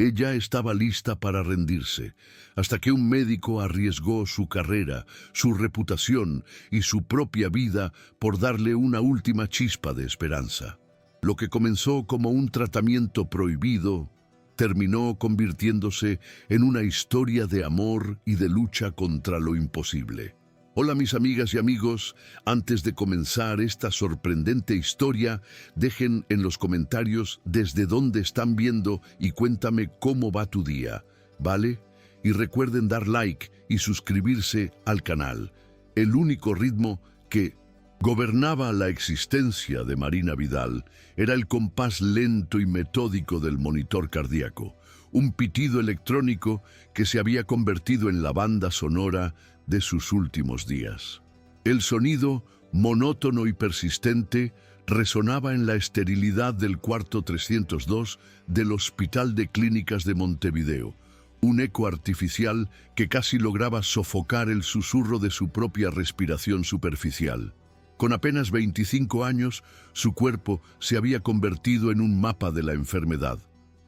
Ella estaba lista para rendirse, hasta que un médico arriesgó su carrera, su reputación y su propia vida por darle una última chispa de esperanza. Lo que comenzó como un tratamiento prohibido terminó convirtiéndose en una historia de amor y de lucha contra lo imposible. Hola mis amigas y amigos, antes de comenzar esta sorprendente historia, dejen en los comentarios desde dónde están viendo y cuéntame cómo va tu día, ¿vale? Y recuerden dar like y suscribirse al canal. El único ritmo que gobernaba la existencia de Marina Vidal era el compás lento y metódico del monitor cardíaco, un pitido electrónico que se había convertido en la banda sonora de sus últimos días. El sonido, monótono y persistente, resonaba en la esterilidad del cuarto 302 del Hospital de Clínicas de Montevideo, un eco artificial que casi lograba sofocar el susurro de su propia respiración superficial. Con apenas 25 años, su cuerpo se había convertido en un mapa de la enfermedad.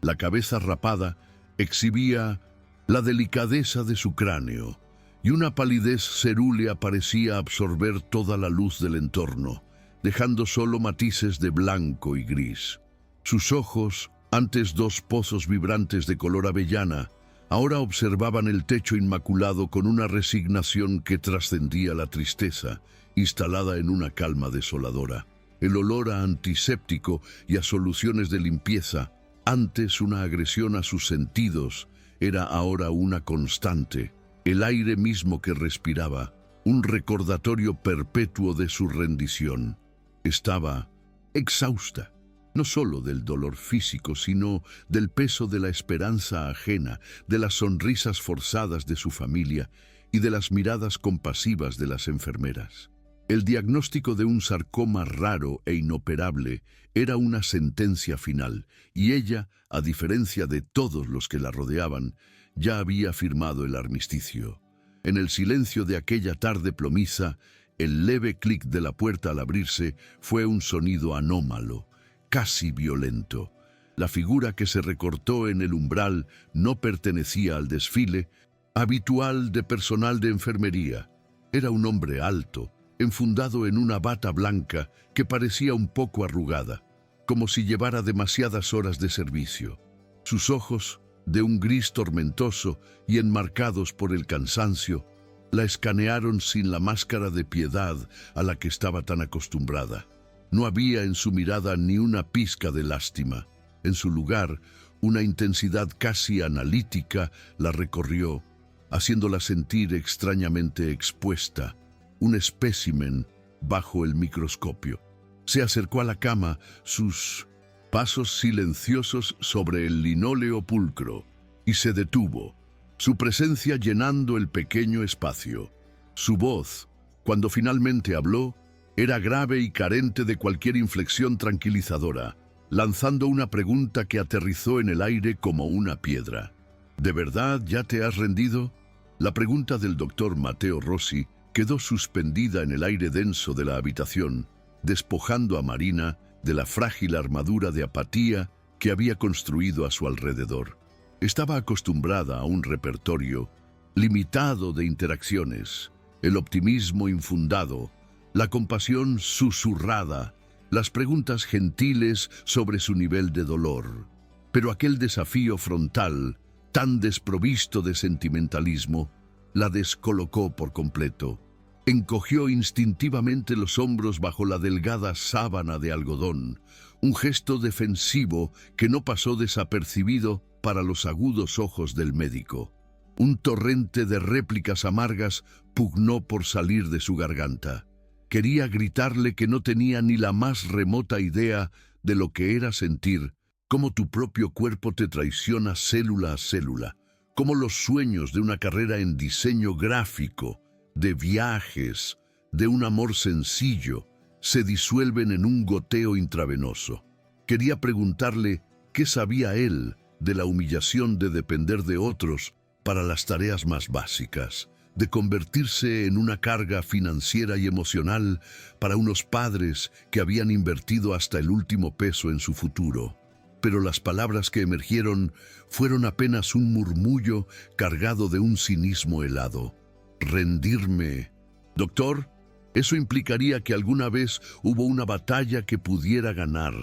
La cabeza rapada exhibía la delicadeza de su cráneo, y una palidez cerúlea parecía absorber toda la luz del entorno, dejando solo matices de blanco y gris. Sus ojos, antes dos pozos vibrantes de color avellana, ahora observaban el techo inmaculado con una resignación que trascendía la tristeza, instalada en una calma desoladora. El olor a antiséptico y a soluciones de limpieza, antes una agresión a sus sentidos, era ahora una constante. El aire mismo que respiraba, un recordatorio perpetuo de su rendición. Estaba exhausta, no solo del dolor físico, sino del peso de la esperanza ajena, de las sonrisas forzadas de su familia y de las miradas compasivas de las enfermeras. El diagnóstico de un sarcoma raro e inoperable era una sentencia final, y ella, a diferencia de todos los que la rodeaban, ya había firmado el armisticio. En el silencio de aquella tarde plomiza, el leve clic de la puerta al abrirse fue un sonido anómalo, casi violento. La figura que se recortó en el umbral no pertenecía al desfile habitual de personal de enfermería. Era un hombre alto, enfundado en una bata blanca que parecía un poco arrugada, como si llevara demasiadas horas de servicio. Sus ojos, de un gris tormentoso y enmarcados por el cansancio, la escanearon sin la máscara de piedad a la que estaba tan acostumbrada. No había en su mirada ni una pizca de lástima. En su lugar, una intensidad casi analítica la recorrió, haciéndola sentir extrañamente expuesta, un espécimen bajo el microscopio. Se acercó a la cama, sus pasos silenciosos sobre el linóleo pulcro, y se detuvo, su presencia llenando el pequeño espacio. Su voz, cuando finalmente habló, era grave y carente de cualquier inflexión tranquilizadora, lanzando una pregunta que aterrizó en el aire como una piedra. ¿De verdad ya te has rendido? La pregunta del doctor Matteo Rossi quedó suspendida en el aire denso de la habitación, despojando a Marina de la frágil armadura de apatía que había construido a su alrededor. Estaba acostumbrada a un repertorio limitado de interacciones, el optimismo infundado, la compasión susurrada, las preguntas gentiles sobre su nivel de dolor. Pero aquel desafío frontal, tan desprovisto de sentimentalismo, la descolocó por completo. Encogió instintivamente los hombros bajo la delgada sábana de algodón, un gesto defensivo que no pasó desapercibido para los agudos ojos del médico. Un torrente de réplicas amargas pugnó por salir de su garganta. Quería gritarle que no tenía ni la más remota idea de lo que era sentir, cómo tu propio cuerpo te traiciona célula a célula, cómo los sueños de una carrera en diseño gráfico, de viajes, de un amor sencillo, se disuelven en un goteo intravenoso. Quería preguntarle qué sabía él de la humillación de depender de otros para las tareas más básicas, de convertirse en una carga financiera y emocional para unos padres que habían invertido hasta el último peso en su futuro. pero las palabras que emergieron fueron apenas un murmullo cargado de un cinismo helado. Rendirme. Doctor, eso implicaría que alguna vez hubo una batalla que pudiera ganar.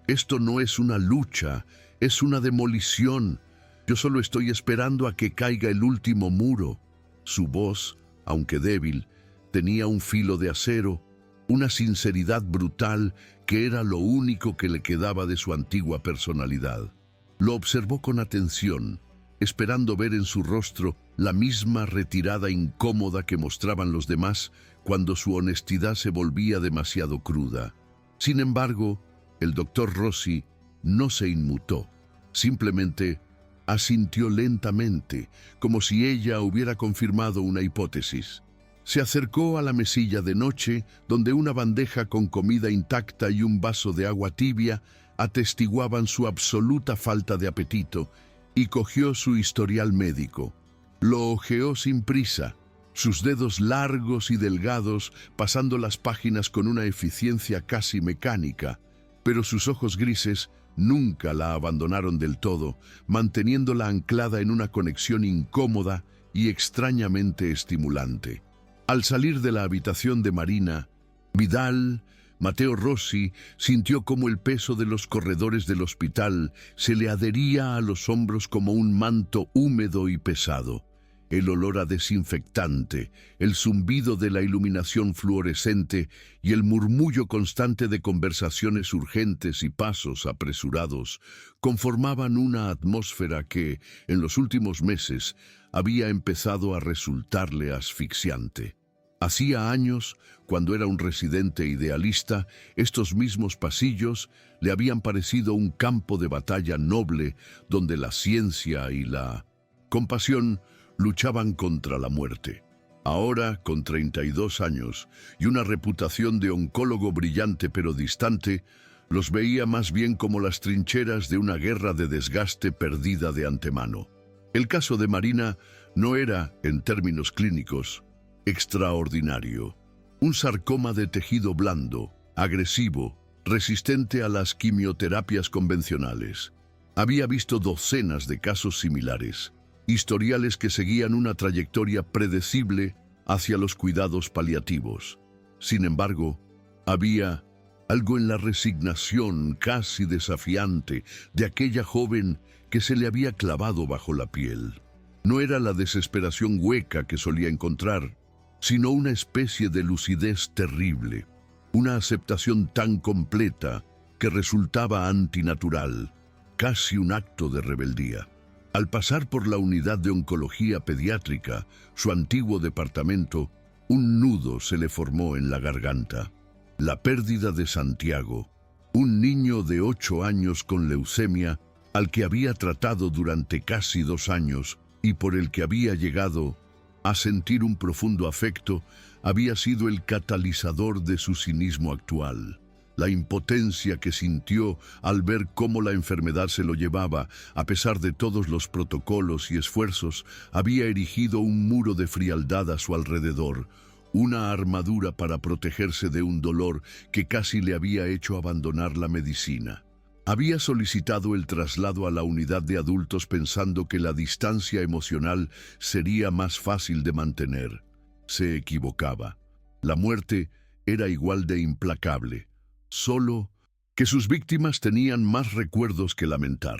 Esto no es una lucha, es una demolición. Yo solo estoy esperando a que caiga el último muro. Su voz, aunque débil, tenía un filo de acero, una sinceridad brutal que era lo único que le quedaba de su antigua personalidad. Lo observó con atención, esperando ver en su rostro la misma retirada incómoda que mostraban los demás cuando su honestidad se volvía demasiado cruda. Sin embargo, el doctor Rossi no se inmutó, simplemente asintió lentamente, como si ella hubiera confirmado una hipótesis. Se acercó a la mesilla de noche, donde una bandeja con comida intacta y un vaso de agua tibia atestiguaban su absoluta falta de apetito, y cogió su historial médico. Lo hojeó sin prisa, sus dedos largos y delgados pasando las páginas con una eficiencia casi mecánica, pero sus ojos grises nunca la abandonaron del todo, manteniéndola anclada en una conexión incómoda y extrañamente estimulante. Al salir de la habitación de Marina, Vidal, Matteo Rossi, sintió como el peso de los corredores del hospital se le adhería a los hombros como un manto húmedo y pesado. El olor a desinfectante, el zumbido de la iluminación fluorescente y el murmullo constante de conversaciones urgentes y pasos apresurados conformaban una atmósfera que, en los últimos meses, había empezado a resultarle asfixiante. Hacía años, cuando era un residente idealista, estos mismos pasillos le habían parecido un campo de batalla noble donde la ciencia y la compasión luchaban contra la muerte. Ahora, con 32 años y una reputación de oncólogo brillante pero distante, los veía más bien como las trincheras de una guerra de desgaste perdida de antemano. El caso de Marina no era, en términos clínicos, extraordinario. Un sarcoma de tejido blando, agresivo, resistente a las quimioterapias convencionales. Había visto docenas de casos similares, historiales que seguían una trayectoria predecible hacia los cuidados paliativos. Sin embargo, había algo en la resignación casi desafiante de aquella joven que se le había clavado bajo la piel. No era la desesperación hueca que solía encontrar, sino una especie de lucidez terrible, una aceptación tan completa que resultaba antinatural, casi un acto de rebeldía. Al pasar por la unidad de oncología pediátrica, su antiguo departamento, un nudo se le formó en la garganta. La pérdida de Santiago, un niño de 8 años con leucemia, al que había tratado durante casi 2 años y por el que había llegado a sentir un profundo afecto, había sido el catalizador de su cinismo actual. La impotencia que sintió al ver cómo la enfermedad se lo llevaba, a pesar de todos los protocolos y esfuerzos, había erigido un muro de frialdad a su alrededor, una armadura para protegerse de un dolor que casi le había hecho abandonar la medicina. Había solicitado el traslado a la unidad de adultos pensando que la distancia emocional sería más fácil de mantener. Se equivocaba. La muerte era igual de implacable, solo que sus víctimas tenían más recuerdos que lamentar.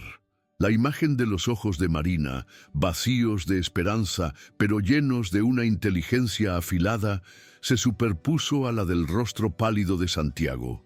La imagen de los ojos de Marina, vacíos de esperanza, pero llenos de una inteligencia afilada, se superpuso a la del rostro pálido de Santiago.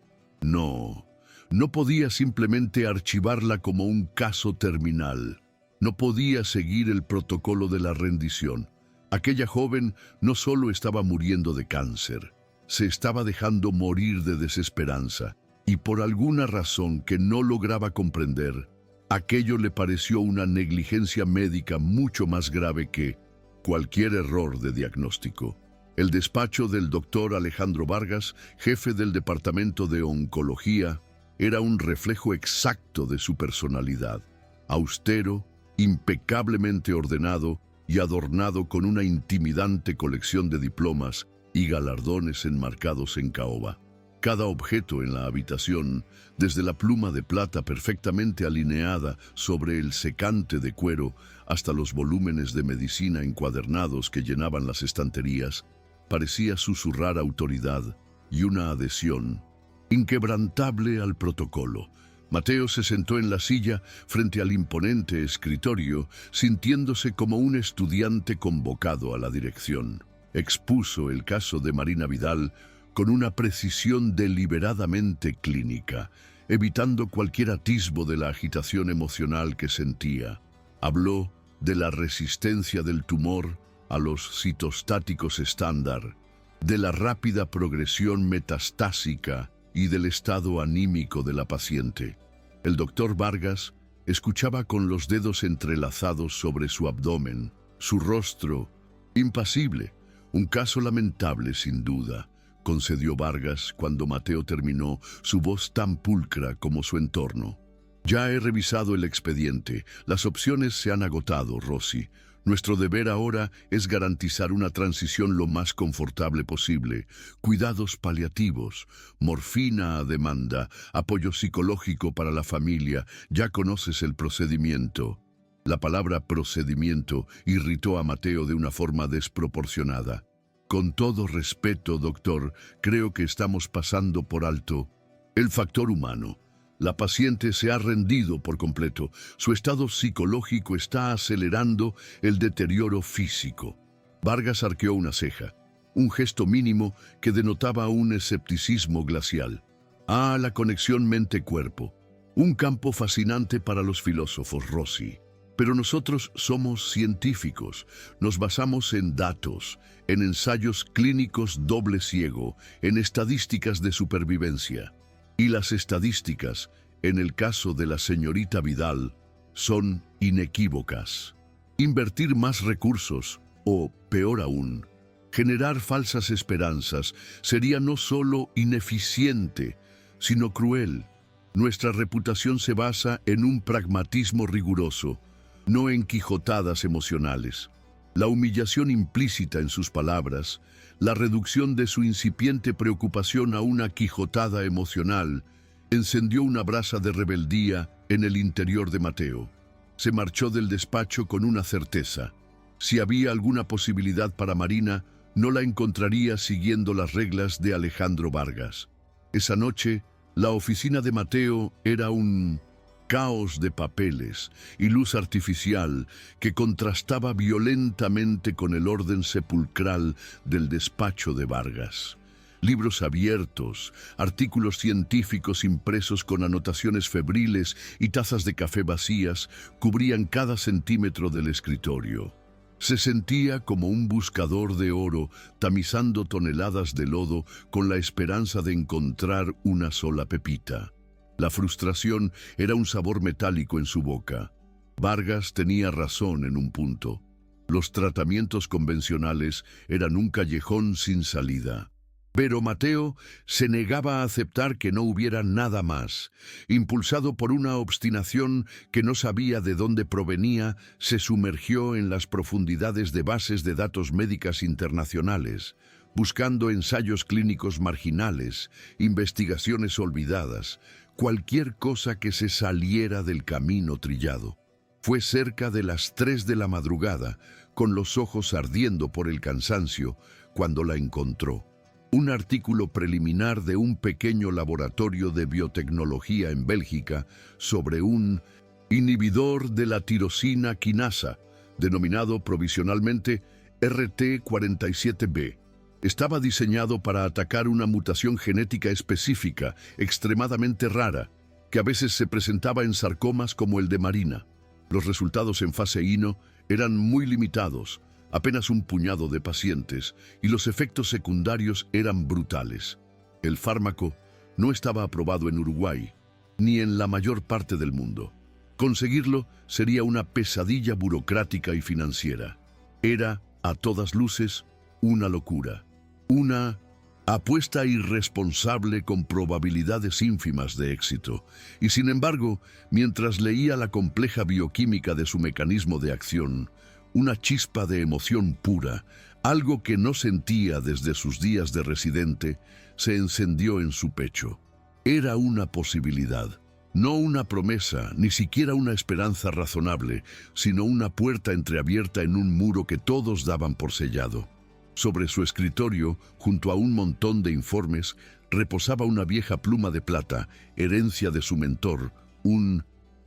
No podía simplemente archivarla como un caso terminal. No podía seguir el protocolo de la rendición. Aquella joven no solo estaba muriendo de cáncer, se estaba dejando morir de desesperanza, y por alguna razón que no lograba comprender, aquello le pareció una negligencia médica mucho más grave que cualquier error de diagnóstico. El despacho del doctor Alejandro Vargas, jefe del departamento de oncología, era un reflejo exacto de su personalidad, austero, impecablemente ordenado y adornado con una intimidante colección de diplomas y galardones enmarcados en caoba. Cada objeto en la habitación, desde la pluma de plata perfectamente alineada sobre el secante de cuero hasta los volúmenes de medicina encuadernados que llenaban las estanterías, parecía susurrar autoridad y una adhesión inquebrantable al protocolo. Mateo se sentó en la silla frente al imponente escritorio, sintiéndose como un estudiante convocado a la dirección. Expuso el caso de Marina Vidal con una precisión deliberadamente clínica, evitando cualquier atisbo de la agitación emocional que sentía. Habló de la resistencia del tumor a los citostáticos estándar, de la rápida progresión metastásica y del estado anímico de la paciente. El doctor Vargas escuchaba con los dedos entrelazados sobre su abdomen, su rostro impasible. Un caso lamentable, sin duda, concedió Vargas cuando Mateo terminó, su voz tan pulcra como su entorno. Ya he revisado el expediente. Las opciones se han agotado, Rossi. Nuestro deber ahora es garantizar una transición lo más confortable posible. Cuidados paliativos, morfina a demanda, apoyo psicológico para la familia. Ya conoces el procedimiento. La palabra procedimiento irritó a Mateo de una forma desproporcionada. Con todo respeto, doctor, creo que estamos pasando por alto el factor humano. La paciente se ha rendido por completo. Su estado psicológico está acelerando el deterioro físico. Vargas arqueó una ceja, un gesto mínimo que denotaba un escepticismo glacial. Ah, la conexión mente-cuerpo. Un campo fascinante para los filósofos, Rossi. Pero nosotros somos científicos. Nos basamos en datos, en ensayos clínicos doble ciego, en estadísticas de supervivencia. Y las estadísticas, en el caso de la señorita Vidal, son inequívocas. Invertir más recursos, o peor aún, generar falsas esperanzas, sería no solo ineficiente, sino cruel. Nuestra reputación se basa en un pragmatismo riguroso, no en quijotadas emocionales. La humillación implícita en sus palabras, la reducción de su incipiente preocupación a una quijotada emocional, encendió una brasa de rebeldía en el interior de Mateo. Se marchó del despacho con una certeza. Si había alguna posibilidad para Marina, no la encontraría siguiendo las reglas de Alejandro Vargas. Esa noche, la oficina de Mateo era un caos de papeles y luz artificial que contrastaba violentamente con el orden sepulcral del despacho de Vargas. Libros abiertos, artículos científicos impresos con anotaciones febriles y tazas de café vacías cubrían cada centímetro del escritorio. Se sentía como un buscador de oro tamizando toneladas de lodo con la esperanza de encontrar una sola pepita. La frustración era un sabor metálico en su boca. Vargas tenía razón en un punto. Los tratamientos convencionales eran un callejón sin salida. Pero Mateo se negaba a aceptar que no hubiera nada más. Impulsado por una obstinación que no sabía de dónde provenía, se sumergió en las profundidades de bases de datos médicas internacionales, buscando ensayos clínicos marginales, investigaciones olvidadas, cualquier cosa que se saliera del camino trillado. Fue cerca de las 3 de la madrugada, con los ojos ardiendo por el cansancio, cuando la encontró. Un artículo preliminar de un pequeño laboratorio de biotecnología en Bélgica sobre un inhibidor de la tirosina quinasa, denominado provisionalmente RT47B. Estaba diseñado para atacar una mutación genética específica, extremadamente rara, que a veces se presentaba en sarcomas como el de Marina. Los resultados en fase 1 eran muy limitados, apenas un puñado de pacientes, y los efectos secundarios eran brutales. El fármaco no estaba aprobado en Uruguay, ni en la mayor parte del mundo. Conseguirlo sería una pesadilla burocrática y financiera. Era, a todas luces, una locura. Una apuesta irresponsable con probabilidades ínfimas de éxito. Y sin embargo, mientras leía la compleja bioquímica de su mecanismo de acción, una chispa de emoción pura, algo que no sentía desde sus días de residente, se encendió en su pecho. Era una posibilidad, no una promesa, ni siquiera una esperanza razonable, sino una puerta entreabierta en un muro que todos daban por sellado. Sobre su escritorio, junto a un montón de informes, reposaba una vieja pluma de plata, herencia de su mentor, un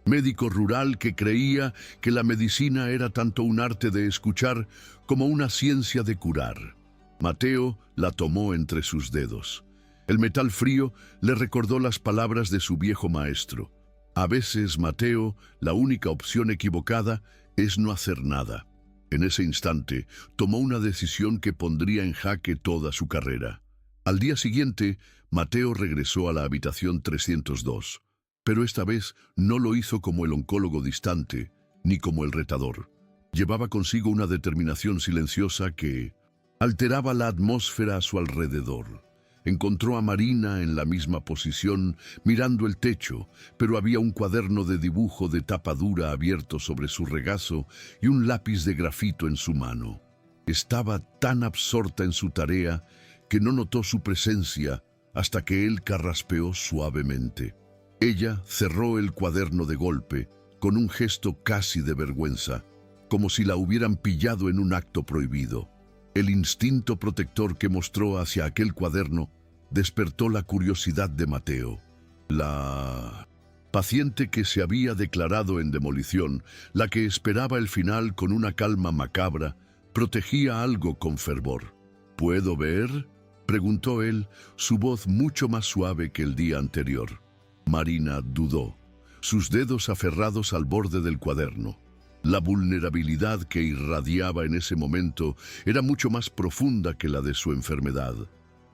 médico rural que creía que la medicina era tanto un arte de escuchar como una ciencia de curar. Mateo la tomó entre sus dedos. El metal frío le recordó las palabras de su viejo maestro. A veces, Mateo, la única opción equivocada es no hacer nada. En ese instante, tomó una decisión que pondría en jaque toda su carrera. Al día siguiente, Mateo regresó a la habitación 302. Pero esta vez no lo hizo como el oncólogo distante, ni como el retador. Llevaba consigo una determinación silenciosa que alteraba la atmósfera a su alrededor. Encontró a Marina en la misma posición, mirando el techo, pero había un cuaderno de dibujo de tapa dura abierto sobre su regazo y un lápiz de grafito en su mano. Estaba tan absorta en su tarea que no notó su presencia hasta que él carraspeó suavemente. Ella cerró el cuaderno de golpe, con un gesto casi de vergüenza, como si la hubieran pillado en un acto prohibido. El instinto protector que mostró hacia aquel cuaderno despertó la curiosidad de Mateo. La paciente que se había declarado en demolición, la que esperaba el final con una calma macabra, protegía algo con fervor. ¿Puedo ver?, preguntó él, su voz mucho más suave que el día anterior. Marina dudó, sus dedos aferrados al borde del cuaderno. La vulnerabilidad que irradiaba en ese momento era mucho más profunda que la de su enfermedad.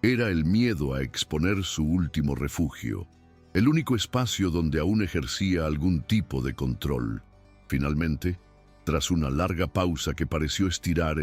Era el miedo a exponer su último refugio, el único espacio donde aún ejercía algún tipo de control. Finalmente, tras una larga pausa que pareció estirar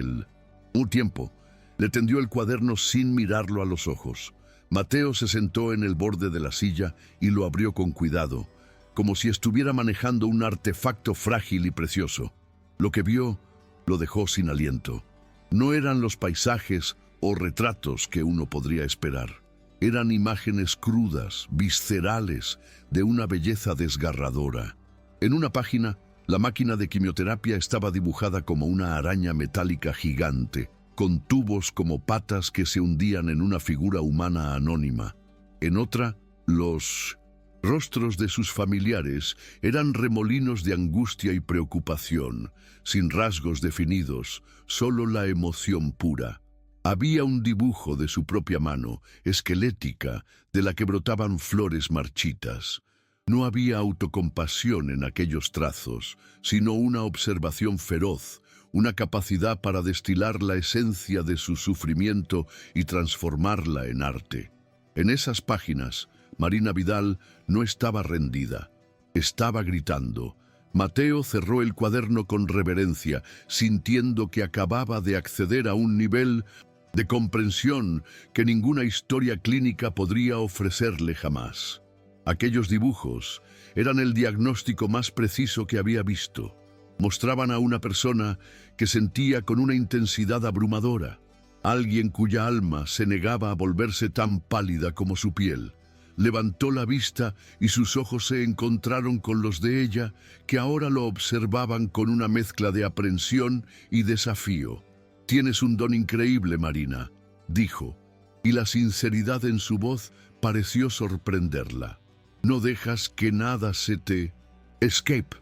un tiempo, le tendió el cuaderno sin mirarlo a los ojos. Mateo se sentó en el borde de la silla y lo abrió con cuidado, como si estuviera manejando un artefacto frágil y precioso. Lo que vio lo dejó sin aliento. No eran los paisajes o retratos que uno podría esperar. Eran imágenes crudas, viscerales, de una belleza desgarradora. En una página, la máquina de quimioterapia estaba dibujada como una araña metálica gigante, con tubos como patas que se hundían en una figura humana anónima. En otra, los rostros de sus familiares eran remolinos de angustia y preocupación, sin rasgos definidos, solo la emoción pura. Había un dibujo de su propia mano, esquelética, de la que brotaban flores marchitas. No había autocompasión en aquellos trazos, sino una observación feroz, una capacidad para destilar la esencia de su sufrimiento y transformarla en arte. En esas páginas, Marina Vidal no estaba rendida, estaba gritando. Mateo cerró el cuaderno con reverencia, sintiendo que acababa de acceder a un nivel de comprensión que ninguna historia clínica podría ofrecerle jamás. Aquellos dibujos eran el diagnóstico más preciso que había visto. Mostraban a una persona que sentía con una intensidad abrumadora, alguien cuya alma se negaba a volverse tan pálida como su piel. Levantó la vista y sus ojos se encontraron con los de ella, que ahora lo observaban con una mezcla de aprensión y desafío. «Tienes un don increíble, Marina», dijo, y la sinceridad en su voz pareció sorprenderla. «No dejas que nada se te escape.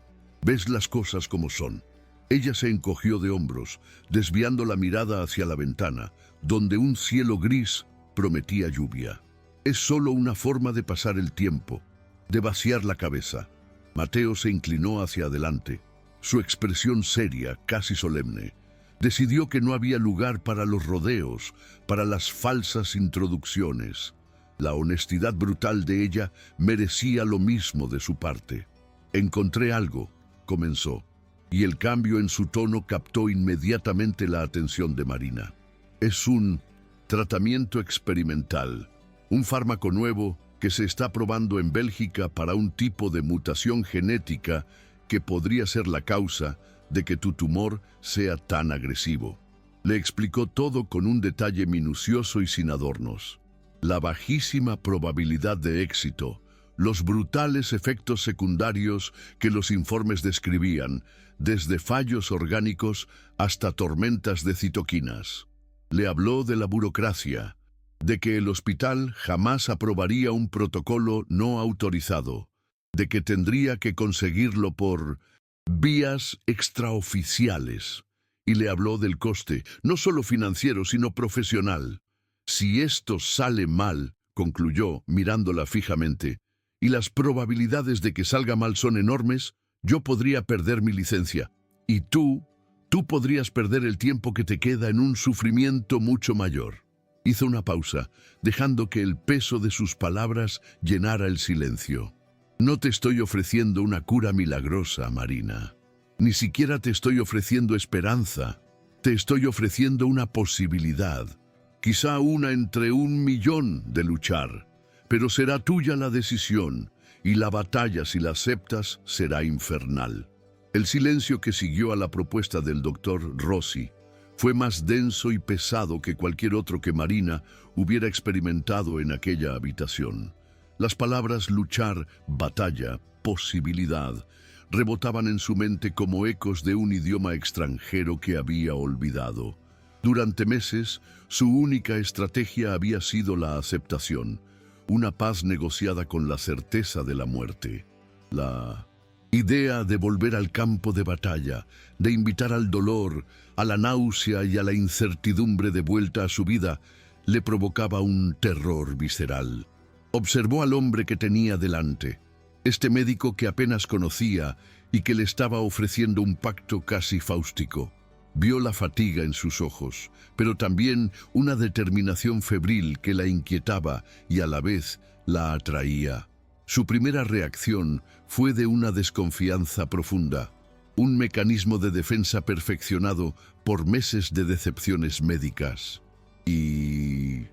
Ves las cosas como son». Ella se encogió de hombros, desviando la mirada hacia la ventana, donde un cielo gris prometía lluvia. «Es solo una forma de pasar el tiempo, de vaciar la cabeza». Mateo se inclinó hacia adelante, su expresión seria, casi solemne. Decidió que no había lugar para los rodeos, para las falsas introducciones. La honestidad brutal de ella merecía lo mismo de su parte. «Encontré algo», comenzó, y el cambio en su tono captó inmediatamente la atención de Marina. «Es un tratamiento experimental, un fármaco nuevo que se está probando en Bélgica para un tipo de mutación genética que podría ser la causa de que tu tumor sea tan agresivo. Le explicó todo con un detalle minucioso y sin adornos. La bajísima probabilidad de éxito, los brutales efectos secundarios que los informes describían, desde fallos orgánicos hasta tormentas de citoquinas. Le habló de la burocracia, de que el hospital jamás aprobaría un protocolo no autorizado, de que tendría que conseguirlo por vías extraoficiales. Y le habló del coste, no solo financiero, sino profesional. Si esto sale mal, concluyó, mirándola fijamente, y las probabilidades de que salga mal son enormes, yo podría perder mi licencia. Y tú podrías perder el tiempo que te queda en un sufrimiento mucho mayor. Hizo una pausa, dejando que el peso de sus palabras llenara el silencio. No te estoy ofreciendo una cura milagrosa, Marina. Ni siquiera te estoy ofreciendo esperanza. Te estoy ofreciendo una posibilidad. Quizá una entre 1.000.000 de luchar. Pero será tuya la decisión, y la batalla, si la aceptas, será infernal. El silencio que siguió a la propuesta del doctor Rossi fue más denso y pesado que cualquier otro que Marina hubiera experimentado en aquella habitación. Las palabras luchar, batalla, posibilidad, rebotaban en su mente como ecos de un idioma extranjero que había olvidado. Durante meses, su única estrategia había sido la aceptación, una paz negociada con la certeza de la muerte. La idea de volver al campo de batalla, de invitar al dolor, a la náusea y a la incertidumbre de vuelta a su vida, le provocaba un terror visceral. Observó al hombre que tenía delante, este médico que apenas conocía y que le estaba ofreciendo un pacto casi fáustico. Vio la fatiga en sus ojos, pero también una determinación febril que la inquietaba y a la vez la atraía. Su primera reacción fue de una desconfianza profunda, un mecanismo de defensa perfeccionado por meses de decepciones médicas. ¿Y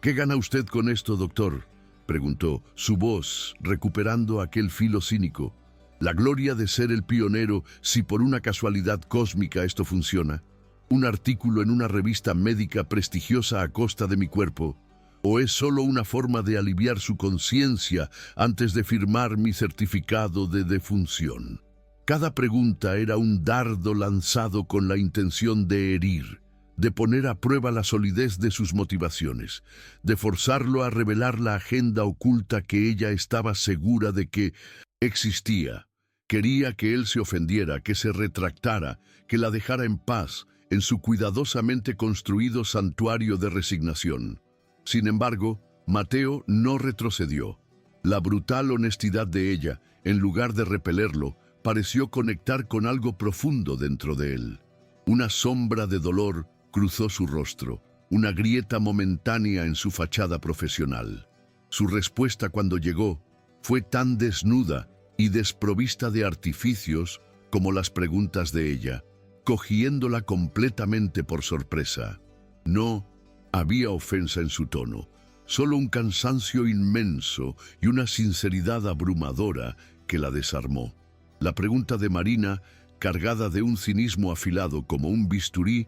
qué gana usted con esto, doctor?, preguntó, su voz recuperando aquel filo cínico. La gloria de ser el pionero, si por una casualidad cósmica esto funciona. Un artículo en una revista médica prestigiosa a costa de mi cuerpo. ¿O es solo una forma de aliviar su conciencia antes de firmar mi certificado de defunción? Cada pregunta era un dardo lanzado con la intención de herir, de poner a prueba la solidez de sus motivaciones, de forzarlo a revelar la agenda oculta que ella estaba segura de que existía. Quería que él se ofendiera, que se retractara, que la dejara en paz, en su cuidadosamente construido santuario de resignación. Sin embargo, Mateo no retrocedió. La brutal honestidad de ella, en lugar de repelerlo, pareció conectar con algo profundo dentro de él. Una sombra de dolor cruzó su rostro, una grieta momentánea en su fachada profesional. Su respuesta cuando llegó fue tan desnuda y desprovista de artificios como las preguntas de ella, cogiéndola completamente por sorpresa. No había ofensa en su tono, solo un cansancio inmenso y una sinceridad abrumadora que la desarmó. La pregunta de Marina, cargada de un cinismo afilado como un bisturí,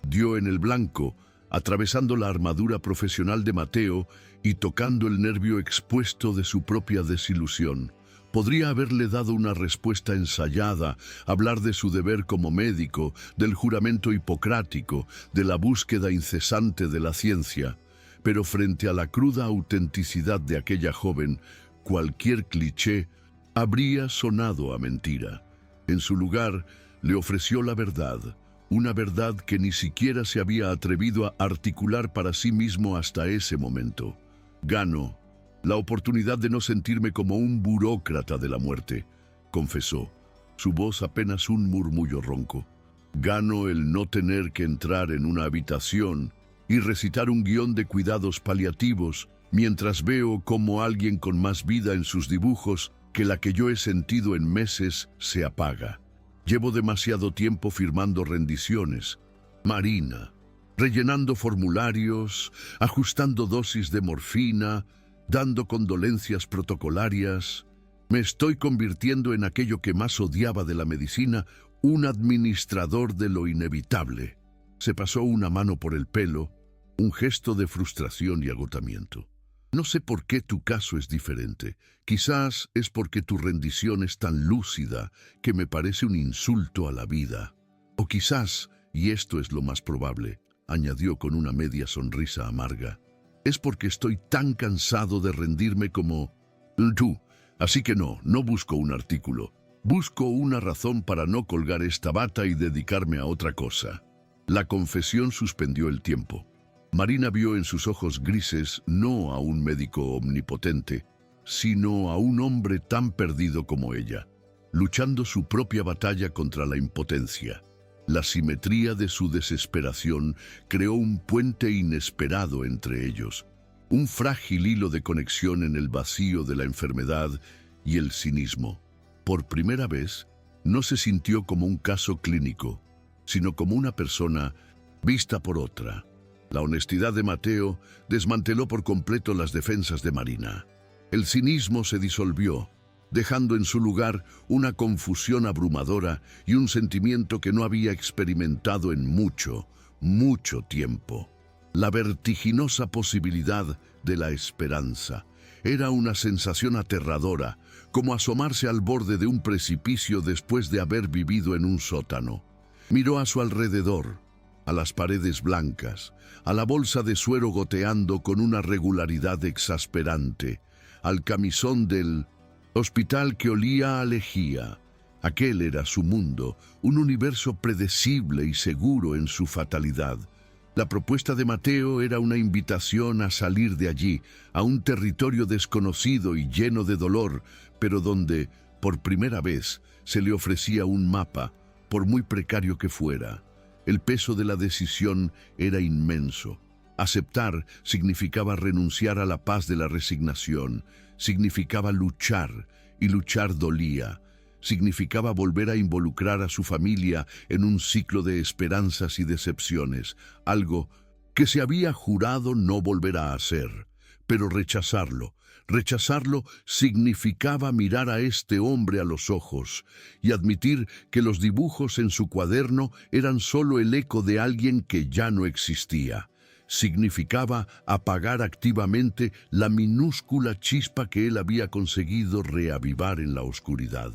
dio en el blanco, atravesando la armadura profesional de Mateo y tocando el nervio expuesto de su propia desilusión. Podría haberle dado una respuesta ensayada, hablar de su deber como médico, del juramento hipocrático, de la búsqueda incesante de la ciencia. Pero frente a la cruda autenticidad de aquella joven, cualquier cliché habría sonado a mentira. En su lugar, le ofreció la verdad, una verdad que ni siquiera se había atrevido a articular para sí mismo hasta ese momento. Gano la oportunidad de no sentirme como un burócrata de la muerte, confesó, su voz apenas un murmullo ronco. Gano el no tener que entrar en una habitación y recitar un guión de cuidados paliativos mientras veo cómo alguien con más vida en sus dibujos que la que yo he sentido en meses se apaga. Llevo demasiado tiempo firmando rendiciones, Marina, rellenando formularios, ajustando dosis de morfina, dando condolencias protocolarias. Me estoy convirtiendo en aquello que más odiaba de la medicina, un administrador de lo inevitable. Se pasó una mano por el pelo, un gesto de frustración y agotamiento. No sé por qué tu caso es diferente. Quizás es porque tu rendición es tan lúcida que me parece un insulto a la vida. O quizás, y esto es lo más probable, añadió con una media sonrisa amarga, es porque estoy tan cansado de rendirme como tú. Así que no busco un artículo. Busco una razón para no colgar esta bata y dedicarme a otra cosa. La confesión suspendió el tiempo. Marina vio en sus ojos grises no a un médico omnipotente, sino a un hombre tan perdido como ella, luchando su propia batalla contra la impotencia. La simetría de su desesperación creó un puente inesperado entre ellos, un frágil hilo de conexión en el vacío de la enfermedad y el cinismo. Por primera vez, no se sintió como un caso clínico, sino como una persona vista por otra. La honestidad de Mateo desmanteló por completo las defensas de Marina. El cinismo se disolvió, dejando en su lugar una confusión abrumadora y un sentimiento que no había experimentado en mucho tiempo. La vertiginosa posibilidad de la esperanza. Era una sensación aterradora, como asomarse al borde de un precipicio después de haber vivido en un sótano. Miró a su alrededor, a las paredes blancas, a la bolsa de suero goteando con una regularidad exasperante, al camisón del hospital que olía a lejía. Aquel era su mundo, un universo predecible y seguro en su fatalidad. La propuesta de Mateo era una invitación a salir de allí, a un territorio desconocido y lleno de dolor, pero donde, por primera vez, se le ofrecía un mapa, por muy precario que fuera. El peso de la decisión era inmenso. Aceptar significaba renunciar a la paz de la resignación, significaba luchar, y luchar dolía. Significaba volver a involucrar a su familia en un ciclo de esperanzas y decepciones, algo que se había jurado no volver a hacer. Pero rechazarlo significaba mirar a este hombre a los ojos y admitir que los dibujos en su cuaderno eran solo el eco de alguien que ya no existía. Significaba apagar activamente la minúscula chispa que él había conseguido reavivar en la oscuridad.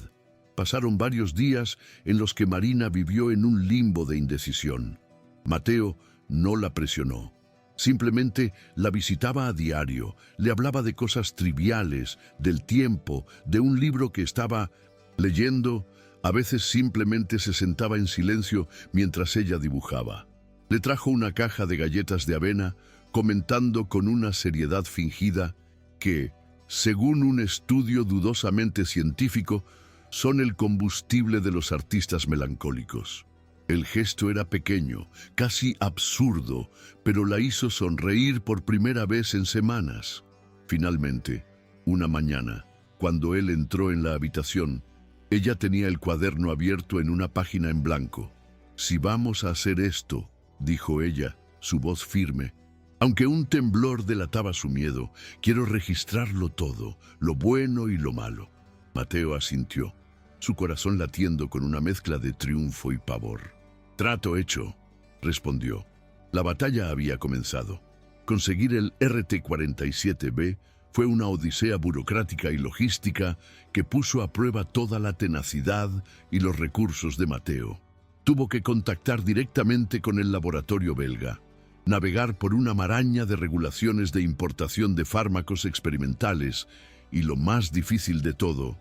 Pasaron varios días en los que Marina vivió en un limbo de indecisión. Mateo no la presionó. Simplemente la visitaba a diario, le hablaba de cosas triviales, del tiempo, de un libro que estaba leyendo. A veces simplemente se sentaba en silencio mientras ella dibujaba. Le trajo una caja de galletas de avena, comentando con una seriedad fingida que, según un estudio dudosamente científico, son el combustible de los artistas melancólicos. El gesto era pequeño, casi absurdo, pero la hizo sonreír por primera vez en semanas. Finalmente, una mañana, cuando él entró en la habitación, ella tenía el cuaderno abierto en una página en blanco. «Si vamos a hacer esto», dijo ella, su voz firme. Aunque un temblor delataba su miedo, «quiero registrarlo todo, lo bueno y lo malo». Mateo asintió, su corazón latiendo con una mezcla de triunfo y pavor. «Trato hecho», respondió. La batalla había comenzado. Conseguir el RT-47B fue una odisea burocrática y logística que puso a prueba toda la tenacidad y los recursos de Mateo. Tuvo que contactar directamente con el laboratorio belga, navegar por una maraña de regulaciones de importación de fármacos experimentales y, lo más difícil de todo,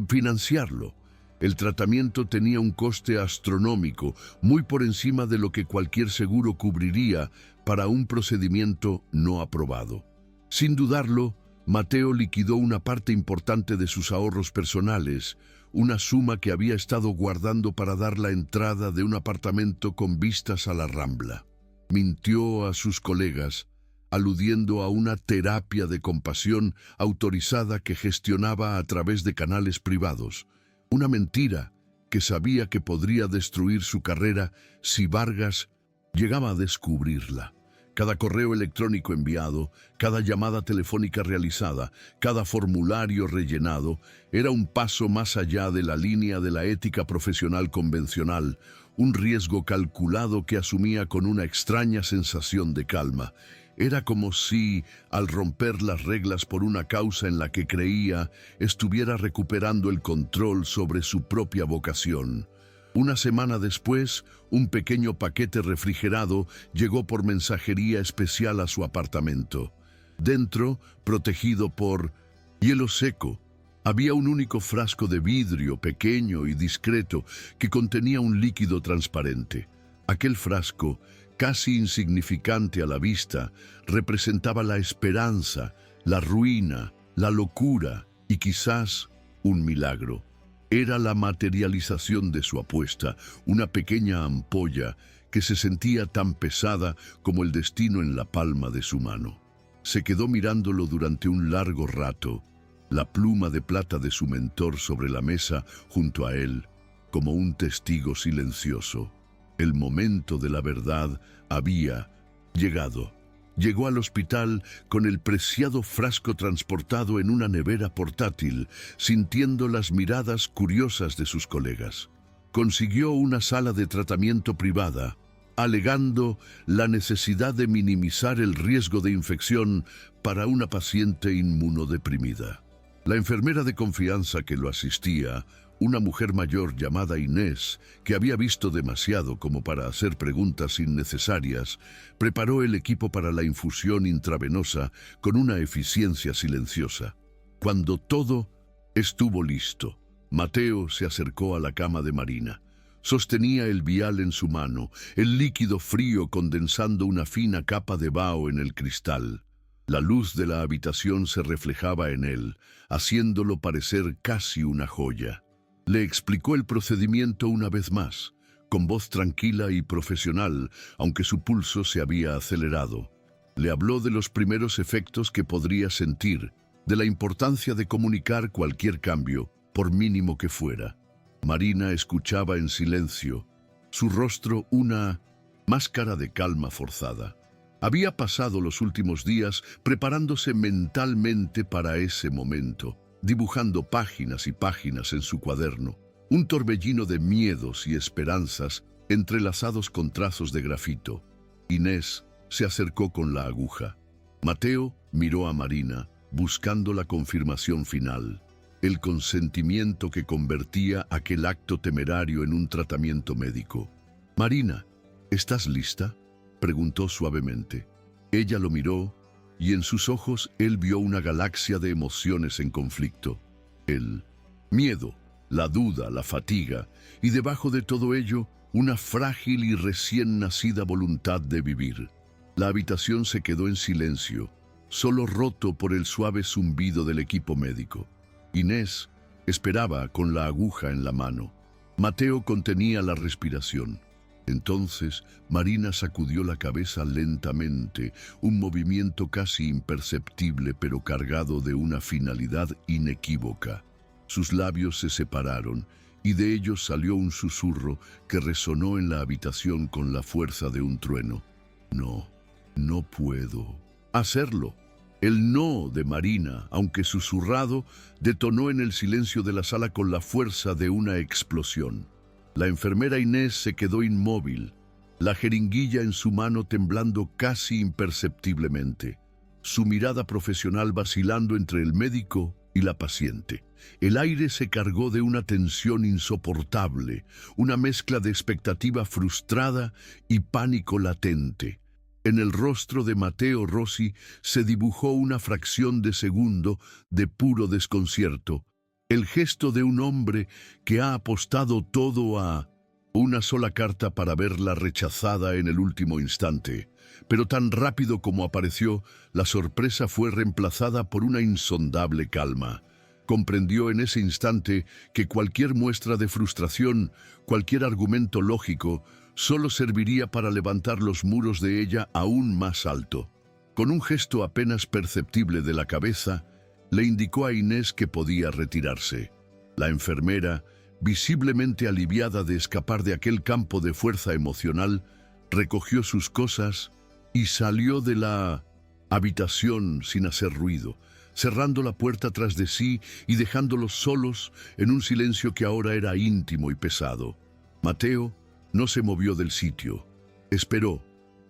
financiarlo. El tratamiento tenía un coste astronómico, muy por encima de lo que cualquier seguro cubriría para un procedimiento no aprobado. Sin dudarlo, Mateo liquidó una parte importante de sus ahorros personales, una suma que había estado guardando para dar la entrada de un apartamento con vistas a la Rambla. Mintió a sus colegas, aludiendo a una terapia de compasión autorizada que gestionaba a través de canales privados. Una mentira que sabía que podría destruir su carrera si Vargas llegaba a descubrirla. Cada correo electrónico enviado, cada llamada telefónica realizada, cada formulario rellenado, era un paso más allá de la línea de la ética profesional convencional, un riesgo calculado que asumía con una extraña sensación de calma. Era como si, al romper las reglas por una causa en la que creía, estuviera recuperando el control sobre su propia vocación. Una semana después, un pequeño paquete refrigerado llegó por mensajería especial a su apartamento. Dentro, protegido por hielo seco, había un único frasco de vidrio pequeño y discreto que contenía un líquido transparente. Aquel frasco, casi insignificante a la vista, representaba la esperanza, la ruina, la locura y quizás un milagro. Era la materialización de su apuesta, una pequeña ampolla que se sentía tan pesada como el destino en la palma de su mano. Se quedó mirándolo durante un largo rato, la pluma de plata de su mentor sobre la mesa junto a él, como un testigo silencioso. El momento de la verdad había llegado. Llegó al hospital con el preciado frasco transportado en una nevera portátil, sintiendo las miradas curiosas de sus colegas. Consiguió una sala de tratamiento privada, alegando la necesidad de minimizar el riesgo de infección para una paciente inmunodeprimida. La enfermera de confianza que lo asistía, una mujer mayor llamada Inés, que había visto demasiado como para hacer preguntas innecesarias, preparó el equipo para la infusión intravenosa con una eficiencia silenciosa. Cuando todo estuvo listo, Mateo se acercó a la cama de Marina. Sostenía el vial en su mano, el líquido frío condensando una fina capa de vaho en el cristal. La luz de la habitación se reflejaba en él, haciéndolo parecer casi una joya. Le explicó el procedimiento una vez más, con voz tranquila y profesional, aunque su pulso se había acelerado. Le habló de los primeros efectos que podría sentir, de la importancia de comunicar cualquier cambio, por mínimo que fuera. Marina escuchaba en silencio, su rostro una máscara de calma forzada. Había pasado los últimos días preparándose mentalmente para ese momento, dibujando páginas y páginas en su cuaderno, un torbellino de miedos y esperanzas entrelazados con trazos de grafito. Inés se acercó con la aguja. Mateo miró a Marina, buscando la confirmación final, el consentimiento que convertía aquel acto temerario en un tratamiento médico. «Marina, ¿estás lista?», preguntó suavemente. Ella lo miró, y en sus ojos él vio una galaxia de emociones en conflicto. El miedo, la duda, la fatiga, y debajo de todo ello, una frágil y recién nacida voluntad de vivir. La habitación se quedó en silencio, solo roto por el suave zumbido del equipo médico. Inés esperaba con la aguja en la mano. Mateo contenía la respiración. Entonces, Marina sacudió la cabeza lentamente, un movimiento casi imperceptible pero cargado de una finalidad inequívoca. Sus labios se separaron, y de ellos salió un susurro que resonó en la habitación con la fuerza de un trueno. «No, no puedo hacerlo». El no de Marina, aunque susurrado, detonó en el silencio de la sala con la fuerza de una explosión. La enfermera Inés se quedó inmóvil, la jeringuilla en su mano temblando casi imperceptiblemente, su mirada profesional vacilando entre el médico y la paciente. El aire se cargó de una tensión insoportable, una mezcla de expectativa frustrada y pánico latente. En el rostro de Mateo Rossi se dibujó una fracción de segundo de puro desconcierto, el gesto de un hombre que ha apostado todo a una sola carta para verla rechazada en el último instante. Pero tan rápido como apareció, la sorpresa fue reemplazada por una insondable calma. Comprendió en ese instante que cualquier muestra de frustración, cualquier argumento lógico, solo serviría para levantar los muros de ella aún más alto. Con un gesto apenas perceptible de la cabeza, le indicó a Inés que podía retirarse. La enfermera, visiblemente aliviada de escapar de aquel campo de fuerza emocional, recogió sus cosas y salió de la habitación sin hacer ruido, cerrando la puerta tras de sí y dejándolos solos en un silencio que ahora era íntimo y pesado. Mateo no se movió del sitio. Esperó,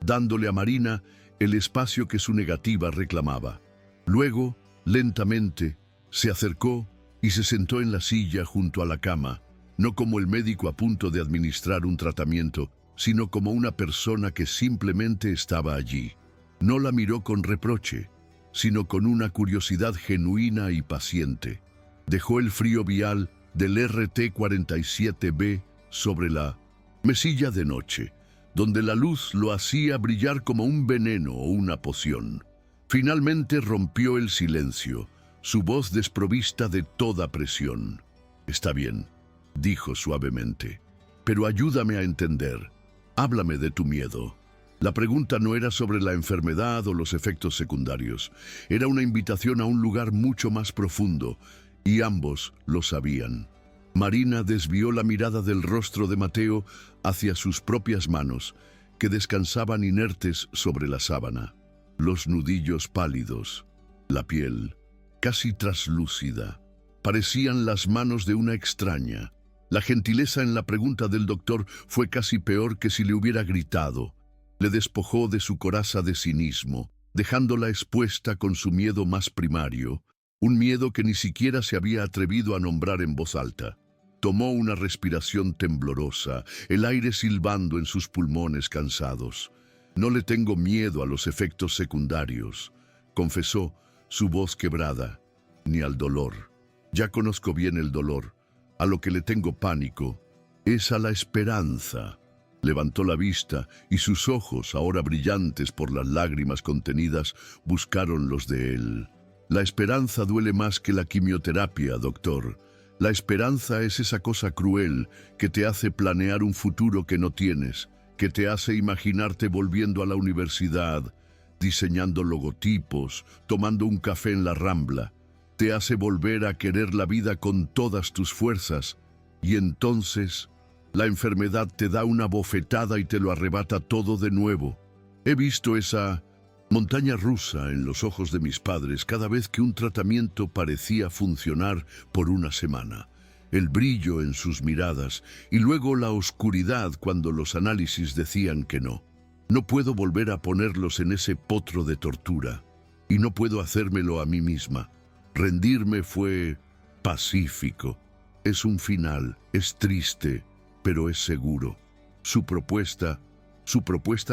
dándole a Marina el espacio que su negativa reclamaba. Luego, lentamente, se acercó y se sentó en la silla junto a la cama, no como el médico a punto de administrar un tratamiento, sino como una persona que simplemente estaba allí. No la miró con reproche, sino con una curiosidad genuina y paciente. Dejó el frío vial del RT-47B sobre la mesilla de noche, donde la luz lo hacía brillar como un veneno o una poción. Finalmente rompió el silencio, su voz desprovista de toda presión. «Está bien», dijo suavemente, «pero ayúdame a entender. Háblame de tu miedo». La pregunta no era sobre la enfermedad o los efectos secundarios. Era una invitación a un lugar mucho más profundo, y ambos lo sabían. Marina desvió la mirada del rostro de Mateo hacia sus propias manos, que descansaban inertes sobre la sábana. Los nudillos pálidos, la piel casi traslúcida, parecían las manos de una extraña. La gentileza en la pregunta del doctor fue casi peor que si le hubiera gritado. Le despojó de su coraza de cinismo, dejándola expuesta con su miedo más primario, un miedo que ni siquiera se había atrevido a nombrar en voz alta. Tomó una respiración temblorosa, el aire silbando en sus pulmones cansados. «No le tengo miedo a los efectos secundarios», confesó, su voz quebrada, «ni al dolor. Ya conozco bien el dolor. A lo que le tengo pánico es a la esperanza». Levantó la vista y sus ojos, ahora brillantes por las lágrimas contenidas, buscaron los de él. «La esperanza duele más que la quimioterapia, doctor. La esperanza es esa cosa cruel que te hace planear un futuro que no tienes, que te hace imaginarte volviendo a la universidad, diseñando logotipos, tomando un café en la Rambla. Te hace volver a querer la vida con todas tus fuerzas, y entonces la enfermedad te da una bofetada y te lo arrebata todo de nuevo. He visto esa montaña rusa en los ojos de mis padres cada vez que un tratamiento parecía funcionar por una semana. El brillo en sus miradas y luego la oscuridad cuando los análisis decían que no. No puedo volver a ponerlos en ese potro de tortura y no puedo hacérmelo a mí misma. Rendirme fue pacífico. Es un final, es triste, pero es seguro. Su propuesta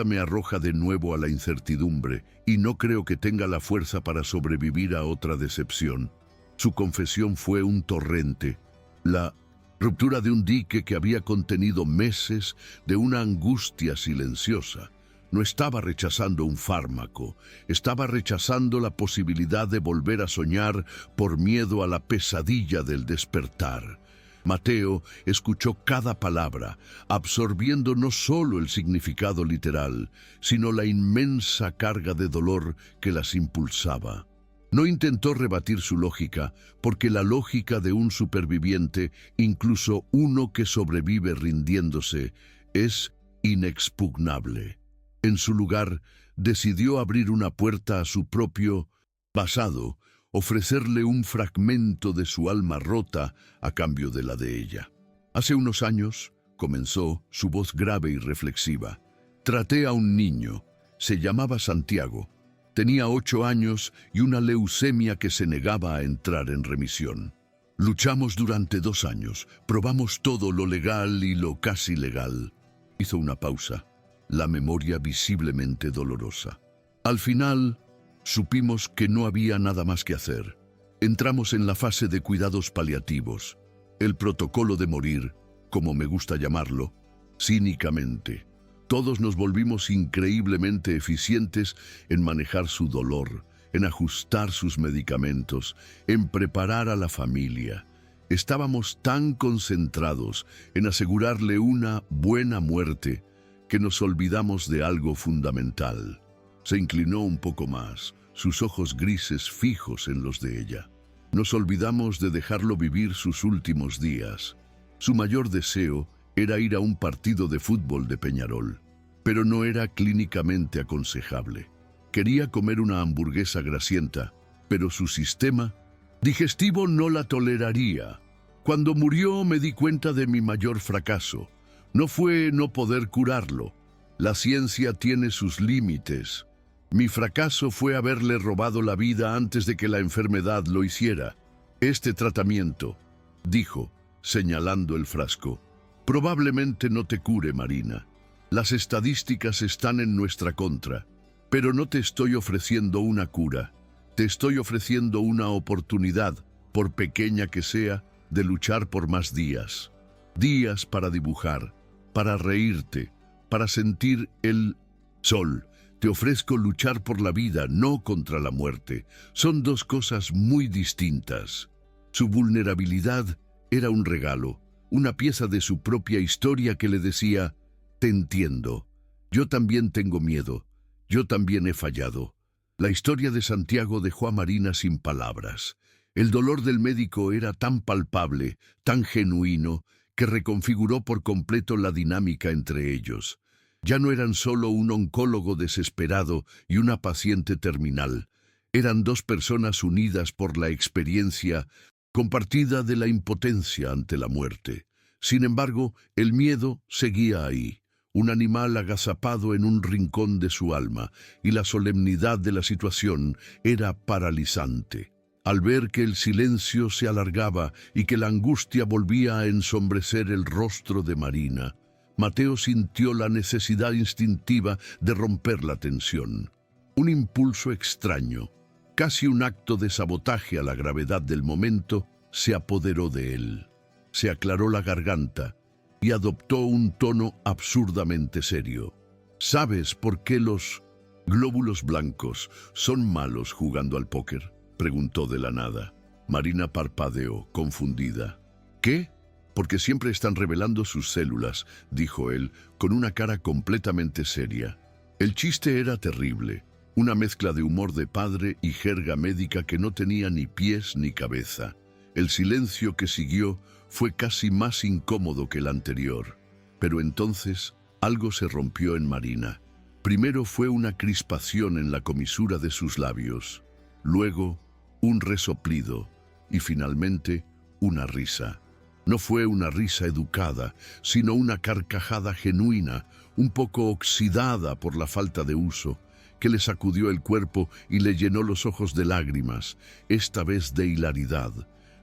me arroja de nuevo a la incertidumbre y no creo que tenga la fuerza para sobrevivir a otra decepción. Su confesión fue un torrente, la ruptura de un dique que había contenido meses de una angustia silenciosa. No estaba rechazando un fármaco, estaba rechazando la posibilidad de volver a soñar por miedo a la pesadilla del despertar. Mateo escuchó cada palabra, absorbiendo no solo el significado literal, sino la inmensa carga de dolor que las impulsaba. No intentó rebatir su lógica, porque la lógica de un superviviente, incluso uno que sobrevive rindiéndose, es inexpugnable. En su lugar, decidió abrir una puerta a su propio pasado, ofrecerle un fragmento de su alma rota a cambio de la de ella. Hace unos años, comenzó, su voz grave y reflexiva. Traté a un niño, se llamaba Santiago. Tenía 8 años y una leucemia que se negaba a entrar en remisión. Luchamos durante 2 años, probamos todo lo legal y lo casi legal. Hizo una pausa, la memoria visiblemente dolorosa. Al final, supimos que no había nada más que hacer. Entramos en la fase de cuidados paliativos, el protocolo de morir, como me gusta llamarlo, cínicamente. Todos nos volvimos increíblemente eficientes en manejar su dolor, en ajustar sus medicamentos, en preparar a la familia. Estábamos tan concentrados en asegurarle una buena muerte que nos olvidamos de algo fundamental. Se inclinó un poco más, sus ojos grises fijos en los de ella. Nos olvidamos de dejarlo vivir sus últimos días. Su mayor deseo era ir a un partido de fútbol de Peñarol. pero no era clínicamente aconsejable. Quería comer una hamburguesa grasienta, pero su sistema digestivo no la toleraría. Cuando murió me di cuenta de mi mayor fracaso. No fue no poder curarlo. La ciencia tiene sus límites. Mi fracaso fue haberle robado la vida antes de que la enfermedad lo hiciera. Este tratamiento, dijo, señalando el frasco, probablemente no te cure, Marina. Las estadísticas están en nuestra contra, pero no te estoy ofreciendo una cura. Te estoy ofreciendo una oportunidad, por pequeña que sea, de luchar por más días. Días para dibujar, para reírte, para sentir el sol. Te ofrezco luchar por la vida, no contra la muerte. Son dos cosas muy distintas. Su vulnerabilidad era un regalo, una pieza de su propia historia que le decía: te entiendo, yo también tengo miedo, yo también he fallado. La historia de Santiago dejó a Marina sin palabras. El dolor del médico era tan palpable, tan genuino, que reconfiguró por completo la dinámica entre ellos. Ya no eran solo un oncólogo desesperado y una paciente terminal. Eran dos personas unidas por la experiencia compartida de la impotencia ante la muerte. Sin embargo, el miedo seguía ahí, un animal agazapado en un rincón de su alma, y la solemnidad de la situación era paralizante. Al ver que el silencio se alargaba y que la angustia volvía a ensombrecer el rostro de Marina, Mateo sintió la necesidad instintiva de romper la tensión. Un impulso extraño, casi un acto de sabotaje a la gravedad del momento, se apoderó de él. Se aclaró la garganta y adoptó un tono absurdamente serio. ¿Sabes por qué los glóbulos blancos son malos jugando al póker?, preguntó de la nada. Marina parpadeó, confundida. ¿Qué? Porque siempre están revelando sus células, dijo él, con una cara completamente seria. El chiste era terrible, una mezcla de humor de padre y jerga médica que no tenía ni pies ni cabeza. El silencio que siguió fue casi más incómodo que el anterior. Pero entonces algo se rompió en Marina. Primero fue una crispación en la comisura de sus labios, luego un resoplido y finalmente una risa. No fue una risa educada, sino una carcajada genuina, un poco oxidada por la falta de uso, que le sacudió el cuerpo y le llenó los ojos de lágrimas, esta vez de hilaridad.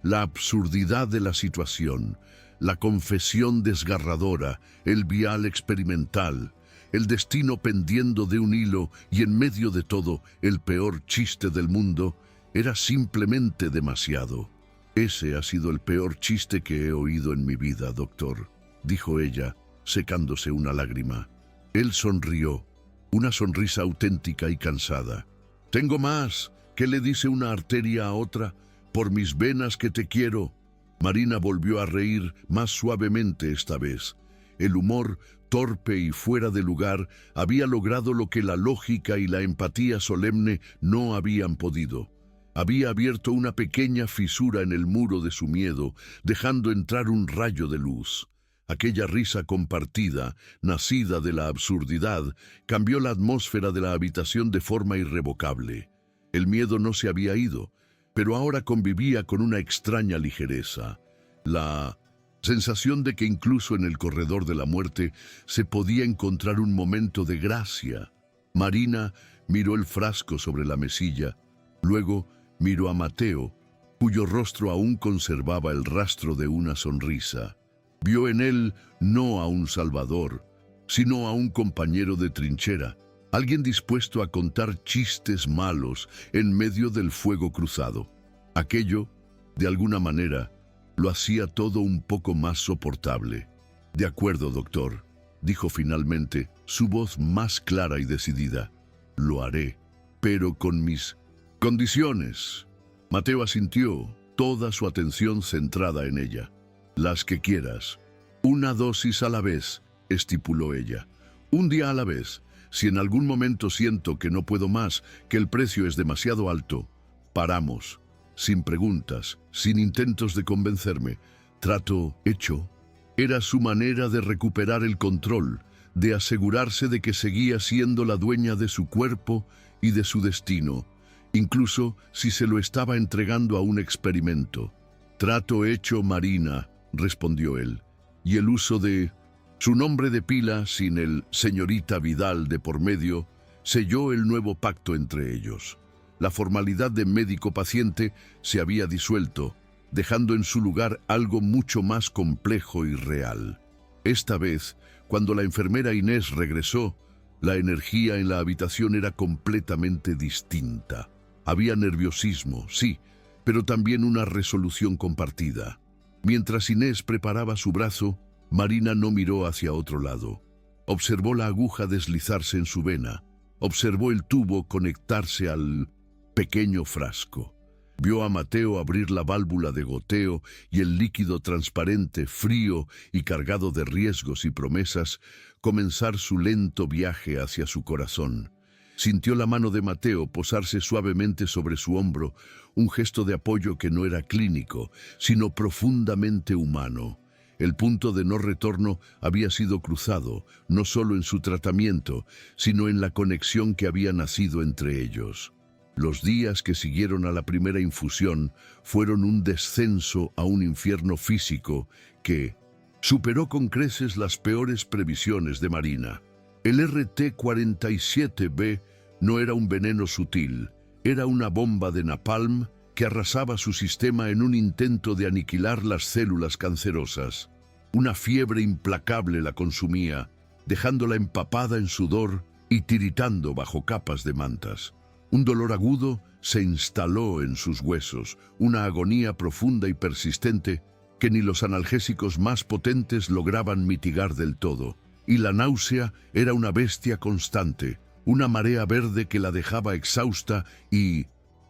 La absurdidad de la situación, la confesión desgarradora, el vial experimental, el destino pendiendo de un hilo y en medio de todo el peor chiste del mundo, era simplemente demasiado. Ese ha sido el peor chiste que he oído en mi vida, doctor, dijo ella, secándose una lágrima. Él sonrió, una sonrisa auténtica y cansada. «Tengo más», ¿qué le dice una arteria a otra? «Por mis venas que te quiero». Marina volvió a reír más suavemente esta vez. El humor, torpe y fuera de lugar, había logrado lo que la lógica y la empatía solemne no habían podido. Había abierto una pequeña fisura en el muro de su miedo, dejando entrar un rayo de luz. Aquella risa compartida, nacida de la absurdidad, cambió la atmósfera de la habitación de forma irrevocable. El miedo no se había ido, pero ahora convivía con una extraña ligereza. La sensación de que incluso en el corredor de la muerte se podía encontrar un momento de gracia. Marina miró el frasco sobre la mesilla, luego miró a Mateo, cuyo rostro aún conservaba el rastro de una sonrisa. Vio en él no a un salvador, sino a un compañero de trinchera, alguien dispuesto a contar chistes malos en medio del fuego cruzado. Aquello, de alguna manera, lo hacía todo un poco más soportable. «De acuerdo, doctor», dijo finalmente, su voz más clara y decidida. «Lo haré, pero con mis condiciones». Mateo asintió, toda su atención centrada en ella. «Las que quieras. Una dosis a la vez», estipuló ella. «Un día a la vez. Si en algún momento siento que no puedo más, que el precio es demasiado alto, paramos. Sin preguntas, sin intentos de convencerme. Trato hecho». Era su manera de recuperar el control, de asegurarse de que seguía siendo la dueña de su cuerpo y de su destino, incluso si se lo estaba entregando a un experimento. «Trato hecho, Marina», respondió él, y el uso de su nombre de pila, sin el señorita Vidal de por medio, selló el nuevo pacto entre ellos. La formalidad de médico-paciente se había disuelto, dejando en su lugar algo mucho más complejo y real. Esta vez, cuando la enfermera Inés regresó, la energía en la habitación era completamente distinta. Había nerviosismo, sí, pero también una resolución compartida. Mientras Inés preparaba su brazo, Marina no miró hacia otro lado. Observó la aguja deslizarse en su vena. Observó el tubo conectarse al pequeño frasco. Vio a Mateo abrir la válvula de goteo y el líquido transparente, frío y cargado de riesgos y promesas, comenzar su lento viaje hacia su corazón. Sintió la mano de Mateo posarse suavemente sobre su hombro, un gesto de apoyo que no era clínico, sino profundamente humano. El punto de no retorno había sido cruzado, no solo en su tratamiento, sino en la conexión que había nacido entre ellos. Los días que siguieron a la primera infusión fueron un descenso a un infierno físico que superó con creces las peores previsiones de Marina. El RT-47B no era un veneno sutil, era una bomba de napalm que arrasaba su sistema en un intento de aniquilar las células cancerosas. Una fiebre implacable la consumía, dejándola empapada en sudor y tiritando bajo capas de mantas. Un dolor agudo se instaló en sus huesos, una agonía profunda y persistente que ni los analgésicos más potentes lograban mitigar del todo. Y la náusea era una bestia constante, una marea verde que la dejaba exhausta y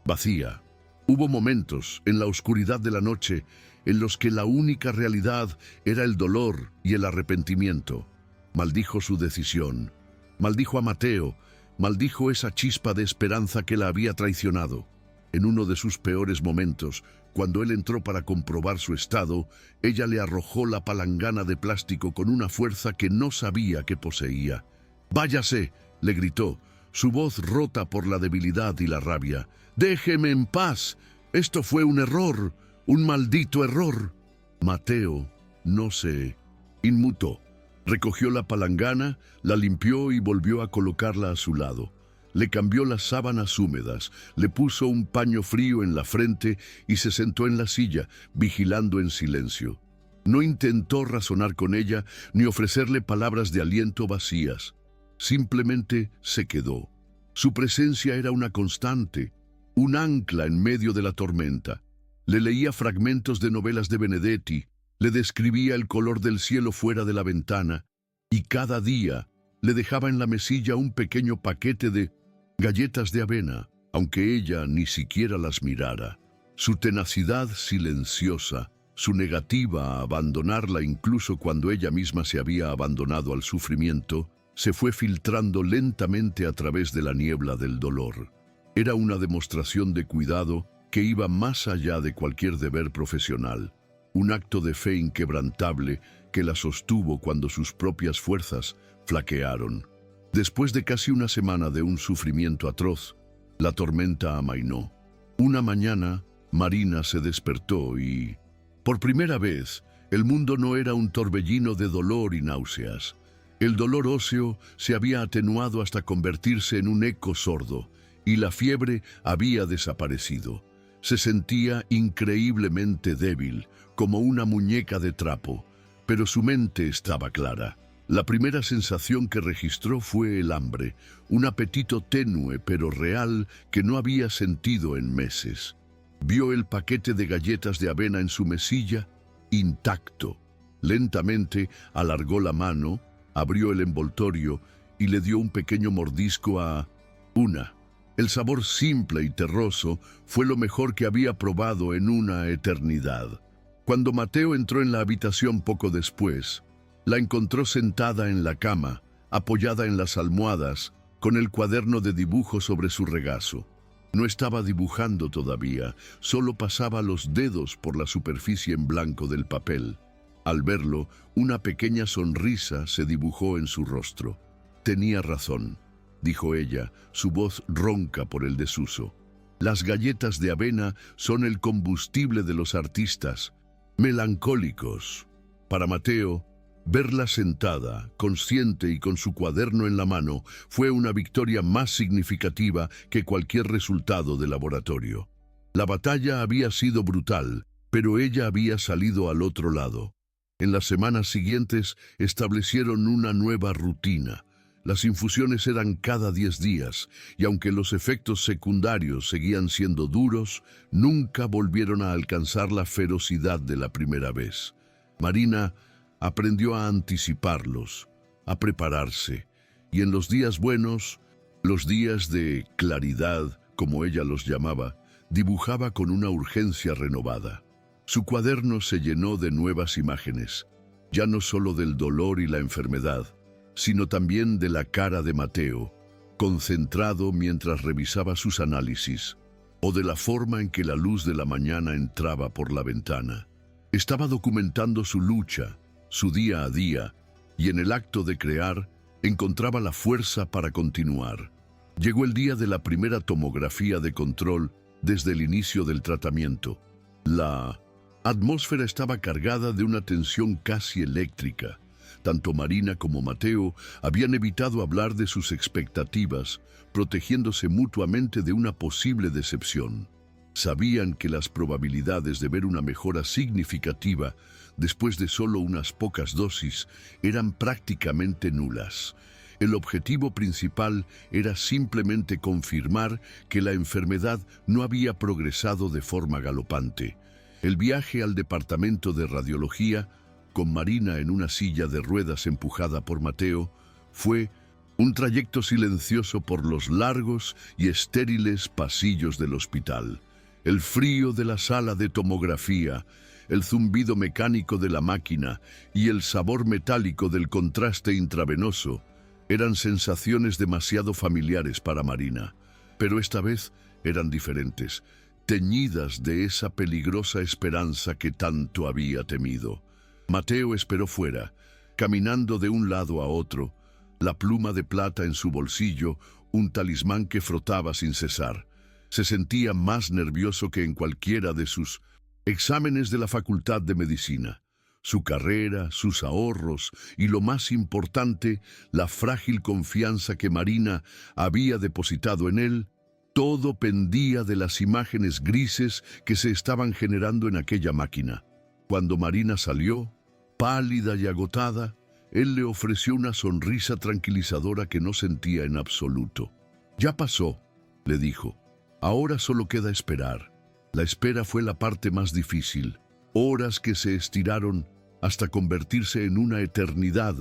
vacía. Hubo momentos, en la oscuridad de la noche, en los que la única realidad era el dolor y el arrepentimiento. Maldijo su decisión, maldijo a Mateo, maldijo esa chispa de esperanza que la había traicionado. En uno de sus peores momentos, cuando él entró para comprobar su estado, ella le arrojó la palangana de plástico con una fuerza que no sabía que poseía. «¡Váyase!», le gritó, su voz rota por la debilidad y la rabia. «¡Déjeme en paz! Esto fue un error, un maldito error». Mateo no se inmutó. Recogió la palangana, la limpió y volvió a colocarla a su lado. Le cambió las sábanas húmedas, le puso un paño frío en la frente y se sentó en la silla, vigilando en silencio. No intentó razonar con ella ni ofrecerle palabras de aliento vacías. Simplemente se quedó. Su presencia era una constante, un ancla en medio de la tormenta. Le leía fragmentos de novelas de Benedetti, le describía el color del cielo fuera de la ventana y cada día le dejaba en la mesilla un pequeño paquete de galletas de avena, aunque ella ni siquiera las mirara. Su tenacidad silenciosa, su negativa a abandonarla incluso cuando ella misma se había abandonado al sufrimiento, se fue filtrando lentamente a través de la niebla del dolor. Era una demostración de cuidado que iba más allá de cualquier deber profesional. Un acto de fe inquebrantable que la sostuvo cuando sus propias fuerzas flaquearon. Después de casi una semana de un sufrimiento atroz, la tormenta amainó. Una mañana, Marina se despertó y, por primera vez, el mundo no era un torbellino de dolor y náuseas. El dolor óseo se había atenuado hasta convertirse en un eco sordo, y la fiebre había desaparecido. Se sentía increíblemente débil, como una muñeca de trapo, pero su mente estaba clara. La primera sensación que registró fue el hambre, un apetito tenue pero real que no había sentido en meses. Vio el paquete de galletas de avena en su mesilla, intacto. Lentamente alargó la mano, abrió el envoltorio y le dio un pequeño mordisco a una. El sabor simple y terroso fue lo mejor que había probado en una eternidad. Cuando Mateo entró en la habitación poco después, la encontró sentada en la cama, apoyada en las almohadas, con el cuaderno de dibujo sobre su regazo. No estaba dibujando todavía, solo pasaba los dedos por la superficie en blanco del papel. Al verlo, una pequeña sonrisa se dibujó en su rostro. «Tenía razón», dijo ella, su voz ronca por el desuso. «Las galletas de avena son el combustible de los artistas, melancólicos». Para Mateo, verla sentada, consciente y con su cuaderno en la mano, fue una victoria más significativa que cualquier resultado de laboratorio. La batalla había sido brutal, pero ella había salido al otro lado. En las semanas siguientes establecieron una nueva rutina. Las infusiones eran cada 10 días, y aunque los efectos secundarios seguían siendo duros, nunca volvieron a alcanzar la ferocidad de la primera vez. Marina aprendió a anticiparlos, a prepararse, y en los días buenos, los días de claridad, como ella los llamaba, dibujaba con una urgencia renovada. Su cuaderno se llenó de nuevas imágenes, ya no solo del dolor y la enfermedad, sino también de la cara de Mateo, concentrado mientras revisaba sus análisis, o de la forma en que la luz de la mañana entraba por la ventana. Estaba documentando su lucha, su día a día, y en el acto de crear encontraba la fuerza para continuar. Llegó el día de la primera tomografía de control desde el inicio del tratamiento. La atmósfera estaba cargada de una tensión casi eléctrica. Tanto Marina como Mateo habían evitado hablar de sus expectativas, protegiéndose mutuamente de una posible decepción. Sabían que las probabilidades de ver una mejora significativa después de solo unas pocas dosis eran prácticamente nulas. El objetivo principal era simplemente confirmar que la enfermedad no había progresado de forma galopante. El viaje al departamento de radiología, con Marina en una silla de ruedas empujada por Mateo, fue un trayecto silencioso por los largos y estériles pasillos del hospital. El frío de la sala de tomografía, el zumbido mecánico de la máquina y el sabor metálico del contraste intravenoso eran sensaciones demasiado familiares para Marina, pero esta vez eran diferentes, teñidas de esa peligrosa esperanza que tanto había temido. Mateo esperó fuera, caminando de un lado a otro, la pluma de plata en su bolsillo, un talismán que frotaba sin cesar. Se sentía más nervioso que en cualquiera de sus exámenes de la Facultad de Medicina. Su carrera, sus ahorros y, lo más importante, la frágil confianza que Marina había depositado en él, todo pendía de las imágenes grises que se estaban generando en aquella máquina. Cuando Marina salió, pálida y agotada, él le ofreció una sonrisa tranquilizadora que no sentía en absoluto. «Ya pasó», le dijo. «Ahora solo queda esperar». La espera fue la parte más difícil. Horas que se estiraron hasta convertirse en una eternidad,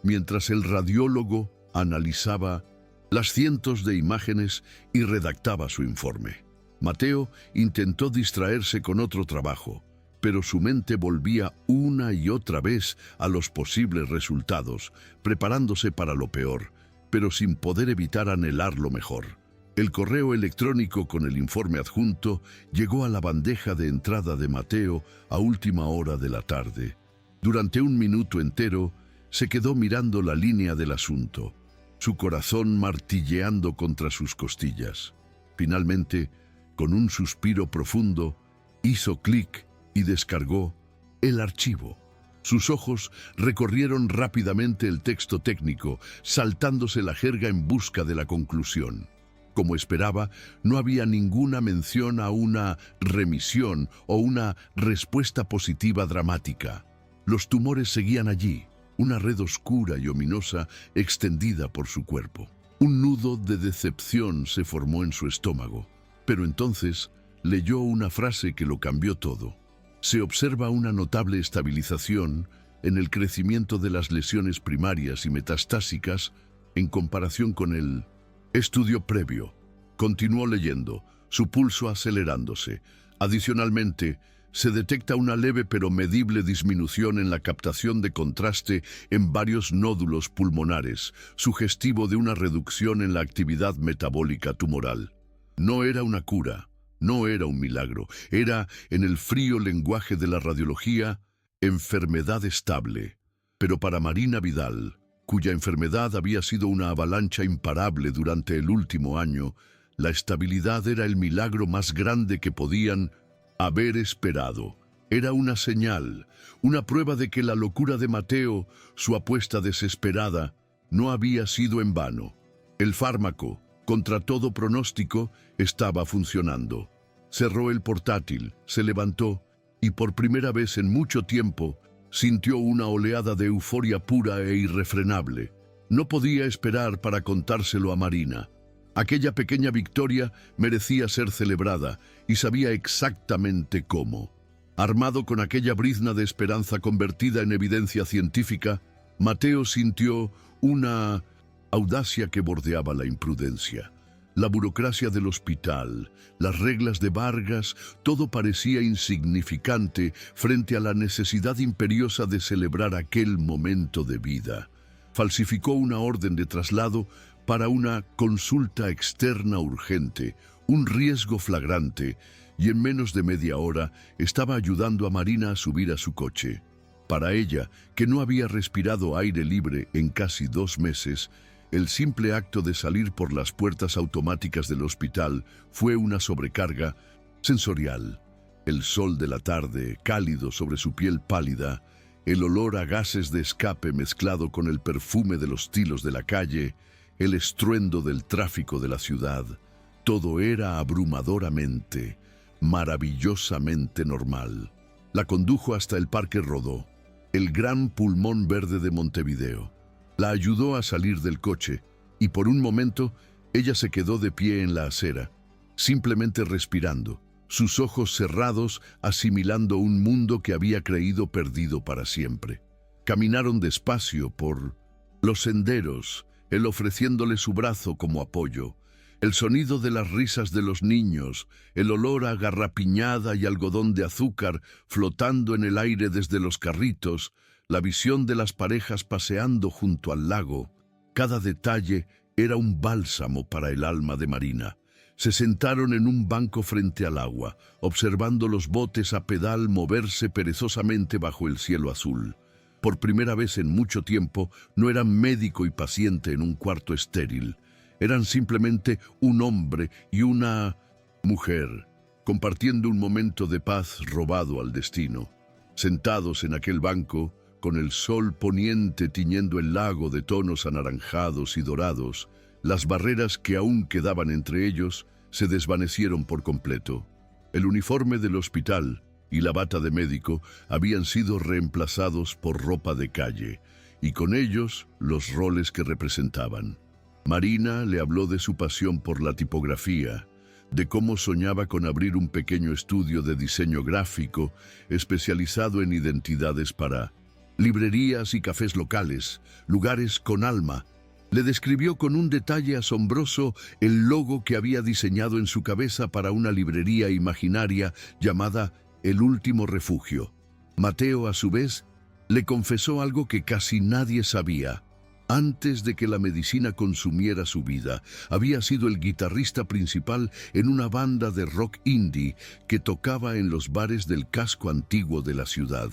mientras el radiólogo analizaba las cientos de imágenes y redactaba su informe. Mateo intentó distraerse con otro trabajo, pero su mente volvía una y otra vez a los posibles resultados, preparándose para lo peor, pero sin poder evitar anhelar lo mejor. El correo electrónico con el informe adjunto llegó a la bandeja de entrada de Mateo a última hora de la tarde. Durante un minuto entero se quedó mirando la línea del asunto, su corazón martilleando contra sus costillas. Finalmente, con un suspiro profundo, hizo clic y descargó el archivo. Sus ojos recorrieron rápidamente el texto técnico, saltándose la jerga en busca de la conclusión. Como esperaba, no había ninguna mención a una remisión o una respuesta positiva dramática. Los tumores seguían allí, una red oscura y ominosa extendida por su cuerpo. Un nudo de decepción se formó en su estómago, pero entonces leyó una frase que lo cambió todo. Se observa una notable estabilización en el crecimiento de las lesiones primarias y metastásicas en comparación con el estudio previo. Continuó leyendo, su pulso acelerándose. Adicionalmente, se detecta una leve pero medible disminución en la captación de contraste en varios nódulos pulmonares, sugestivo de una reducción en la actividad metabólica tumoral. No era una cura, no era un milagro, era, en el frío lenguaje de la radiología, enfermedad estable. Pero para Marina Vidal, cuya enfermedad había sido una avalancha imparable durante el último año, la estabilidad era el milagro más grande que podían haber esperado. Era una señal, una prueba de que la locura de Mateo, su apuesta desesperada, no había sido en vano. El fármaco, contra todo pronóstico, estaba funcionando. Cerró el portátil, se levantó y por primera vez en mucho tiempo sintió una oleada de euforia pura e irrefrenable. No podía esperar para contárselo a Marina. Aquella pequeña victoria merecía ser celebrada y sabía exactamente cómo. Armado con aquella brizna de esperanza convertida en evidencia científica, Mateo sintió una audacia que bordeaba la imprudencia. La burocracia del hospital, las reglas de Vargas, todo parecía insignificante frente a la necesidad imperiosa de celebrar aquel momento de vida. Falsificó una orden de traslado para una consulta externa urgente, un riesgo flagrante, y en menos de media hora estaba ayudando a Marina a subir a su coche. Para ella, que no había respirado aire libre en casi 2 meses, el simple acto de salir por las puertas automáticas del hospital fue una sobrecarga sensorial. El sol de la tarde, cálido sobre su piel pálida, el olor a gases de escape mezclado con el perfume de los tilos de la calle, el estruendo del tráfico de la ciudad, todo era abrumadoramente, maravillosamente normal. La condujo hasta el Parque Rodó, el gran pulmón verde de Montevideo. La ayudó a salir del coche y por un momento ella se quedó de pie en la acera, simplemente respirando, sus ojos cerrados asimilando un mundo que había creído perdido para siempre. Caminaron despacio por los senderos, él ofreciéndole su brazo como apoyo, el sonido de las risas de los niños, el olor a garrapiñada y algodón de azúcar flotando en el aire desde los carritos, la visión de las parejas paseando junto al lago. Cada detalle era un bálsamo para el alma de Marina. Se sentaron en un banco frente al agua, observando los botes a pedal moverse perezosamente bajo el cielo azul. Por primera vez en mucho tiempo, no eran médico y paciente en un cuarto estéril. Eran simplemente un hombre y una mujer, compartiendo un momento de paz robado al destino. Sentados en aquel banco, con el sol poniente tiñendo el lago de tonos anaranjados y dorados, las barreras que aún quedaban entre ellos se desvanecieron por completo. El uniforme del hospital y la bata de médico habían sido reemplazados por ropa de calle, y con ellos los roles que representaban. Marina le habló de su pasión por la tipografía, de cómo soñaba con abrir un pequeño estudio de diseño gráfico especializado en identidades para librerías y cafés locales, lugares con alma. Le describió con un detalle asombroso el logo que había diseñado en su cabeza para una librería imaginaria llamada El Último Refugio. Mateo, a su vez, le confesó algo que casi nadie sabía. Antes de que la medicina consumiera su vida, había sido el guitarrista principal en una banda de rock indie que tocaba en los bares del casco antiguo de la ciudad.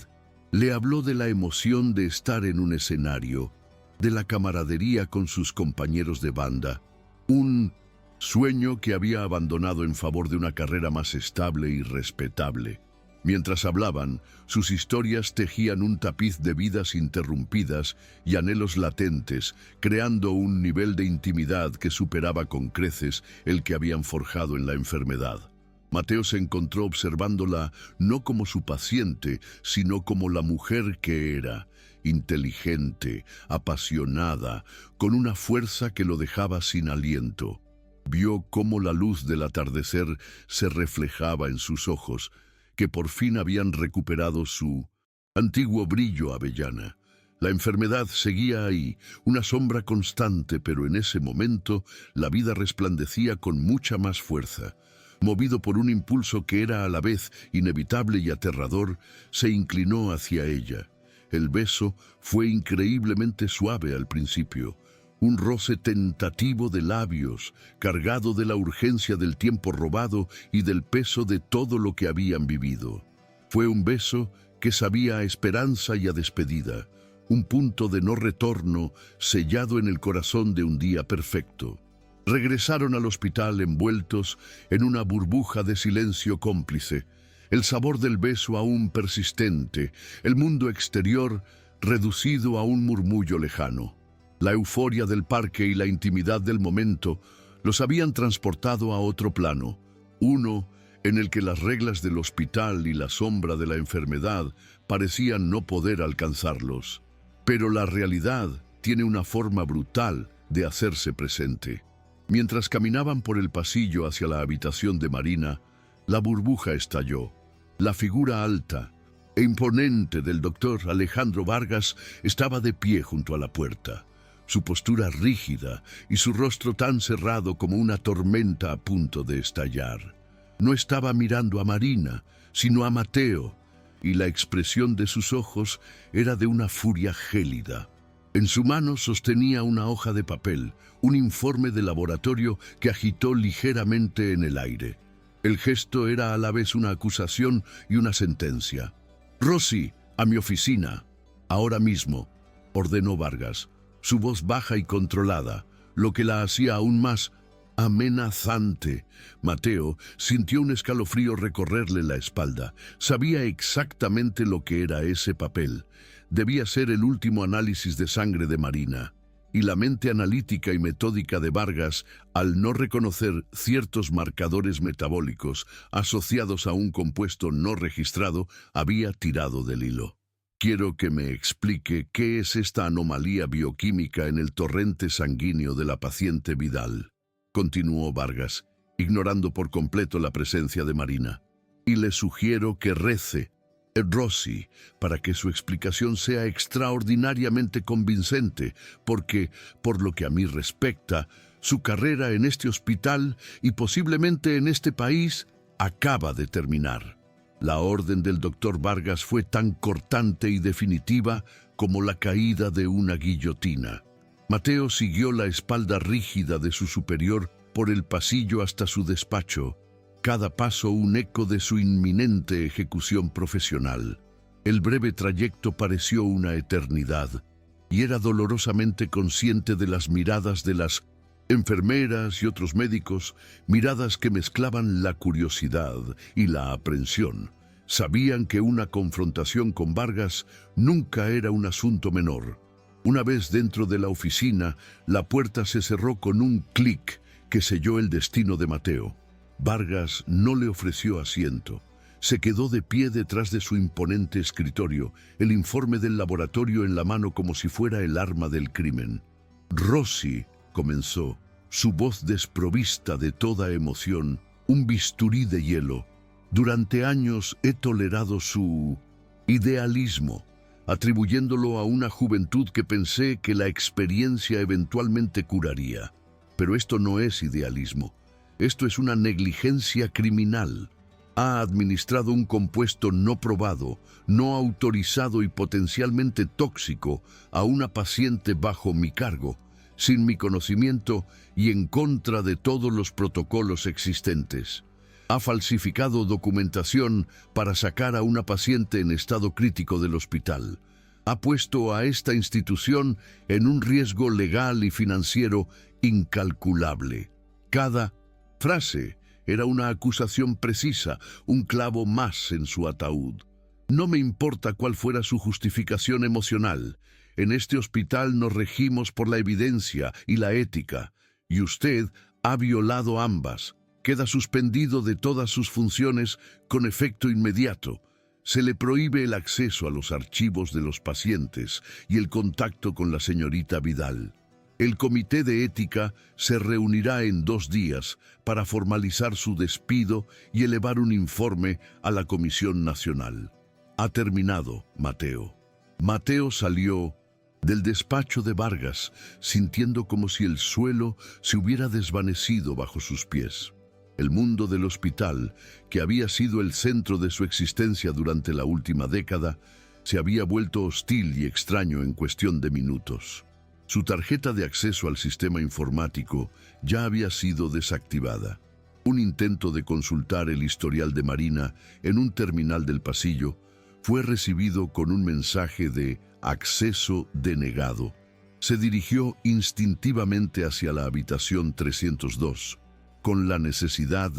Le habló de la emoción de estar en un escenario, de la camaradería con sus compañeros de banda, un sueño que había abandonado en favor de una carrera más estable y respetable. Mientras hablaban, sus historias tejían un tapiz de vidas interrumpidas y anhelos latentes, creando un nivel de intimidad que superaba con creces el que habían forjado en la enfermedad. Mateo se encontró observándola no como su paciente, sino como la mujer que era, inteligente, apasionada, con una fuerza que lo dejaba sin aliento. Vio cómo la luz del atardecer se reflejaba en sus ojos, que por fin habían recuperado su antiguo brillo avellana. La enfermedad seguía ahí, una sombra constante, pero en ese momento la vida resplandecía con mucha más fuerza. Movido por un impulso que era a la vez inevitable y aterrador, se inclinó hacia ella. El beso fue increíblemente suave al principio, un roce tentativo de labios, cargado de la urgencia del tiempo robado y del peso de todo lo que habían vivido. Fue un beso que sabía a esperanza y a despedida, un punto de no retorno sellado en el corazón de un día perfecto. Regresaron al hospital envueltos en una burbuja de silencio cómplice, el sabor del beso aún persistente, el mundo exterior reducido a un murmullo lejano. La euforia del parque y la intimidad del momento los habían transportado a otro plano, uno en el que las reglas del hospital y la sombra de la enfermedad parecían no poder alcanzarlos. Pero la realidad tiene una forma brutal de hacerse presente. Mientras caminaban por el pasillo hacia la habitación de Marina, la burbuja estalló. La figura alta e imponente del doctor Alejandro Vargas estaba de pie junto a la puerta, su postura rígida y su rostro tan cerrado como una tormenta a punto de estallar. No estaba mirando a Marina, sino a Mateo, y la expresión de sus ojos era de una furia gélida. En su mano sostenía una hoja de papel, un informe de laboratorio que agitó ligeramente en el aire. El gesto era a la vez una acusación y una sentencia. «Rosy, a mi oficina, ahora mismo», ordenó Vargas, su voz baja y controlada, lo que la hacía aún más amenazante. Mateo sintió un escalofrío recorrerle la espalda. Sabía exactamente lo que era ese papel. Debía ser el último análisis de sangre de Marina. Y la mente analítica y metódica de Vargas, al no reconocer ciertos marcadores metabólicos asociados a un compuesto no registrado, había tirado del hilo. «Quiero que me explique qué es esta anomalía bioquímica en el torrente sanguíneo de la paciente Vidal», continuó Vargas, ignorando por completo la presencia de Marina. «Y le sugiero que rece, Rosy, para que su explicación sea extraordinariamente convincente, porque, por lo que a mí respecta, su carrera en este hospital y posiblemente en este país acaba de terminar». La orden del doctor Vargas fue tan cortante y definitiva como la caída de una guillotina. Mateo siguió la espalda rígida de su superior por el pasillo hasta su despacho, cada paso un eco de su inminente ejecución profesional. El breve trayecto pareció una eternidad, y era dolorosamente consciente de las miradas de las enfermeras y otros médicos, miradas que mezclaban la curiosidad y la aprensión. Sabían que una confrontación con Vargas nunca era un asunto menor. Una vez dentro de la oficina, la puerta se cerró con un clic que selló el destino de Mateo. Vargas no le ofreció asiento. Se quedó de pie detrás de su imponente escritorio, el informe del laboratorio en la mano como si fuera el arma del crimen. «Rosy», comenzó, su voz desprovista de toda emoción, un bisturí de hielo. «Durante años he tolerado su idealismo, atribuyéndolo a una juventud que pensé que la experiencia eventualmente curaría. Pero esto no es idealismo. Esto es una negligencia criminal. Ha administrado un compuesto no probado, no autorizado y potencialmente tóxico a una paciente bajo mi cargo, sin mi conocimiento y en contra de todos los protocolos existentes. Ha falsificado documentación para sacar a una paciente en estado crítico del hospital. Ha puesto a esta institución en un riesgo legal y financiero incalculable». Cada frase era una acusación precisa, un clavo más en su ataúd. No me importa cuál fuera su justificación emocional. En este hospital nos regimos por la evidencia y la ética, y usted ha violado ambas. Queda suspendido de todas sus funciones con efecto inmediato. Se le prohíbe el acceso a los archivos de los pacientes y el contacto con la señorita Vidal. El comité de ética se reunirá en 2 días para formalizar su despido y elevar un informe a la Comisión Nacional. Ha terminado, Mateo. Mateo salió del despacho de Vargas, sintiendo como si el suelo se hubiera desvanecido bajo sus pies. El mundo del hospital, que había sido el centro de su existencia durante la última década, se había vuelto hostil y extraño en cuestión de minutos. Su tarjeta de acceso al sistema informático ya había sido desactivada. Un intento de consultar el historial de Marina en un terminal del pasillo fue recibido con un mensaje de acceso denegado. Se dirigió instintivamente hacia la habitación 302, con la necesidad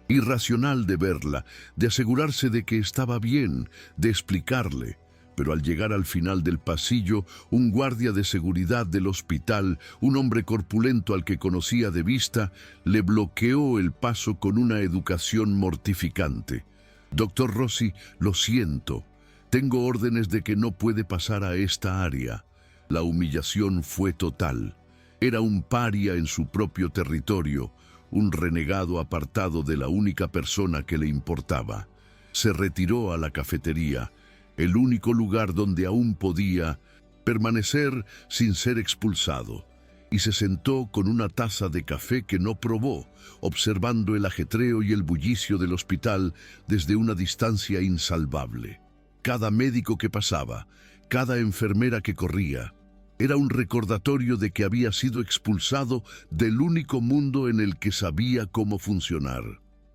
irracional de verla, de asegurarse de que estaba bien, de explicarle. Pero al llegar al final del pasillo, un guardia de seguridad del hospital, un hombre corpulento al que conocía de vista, le bloqueó el paso con una educación mortificante. «Doctor Rossi, lo siento. Tengo órdenes de que no puede pasar a esta área». La humillación fue total. Era un paria en su propio territorio, un renegado apartado de la única persona que le importaba. Se retiró a la cafetería, el único lugar donde aún podía permanecer sin ser expulsado, y se sentó con una taza de café que no probó, observando el ajetreo y el bullicio del hospital desde una distancia insalvable. Cada médico que pasaba, cada enfermera que corría, era un recordatorio de que había sido expulsado del único mundo en el que sabía cómo funcionar.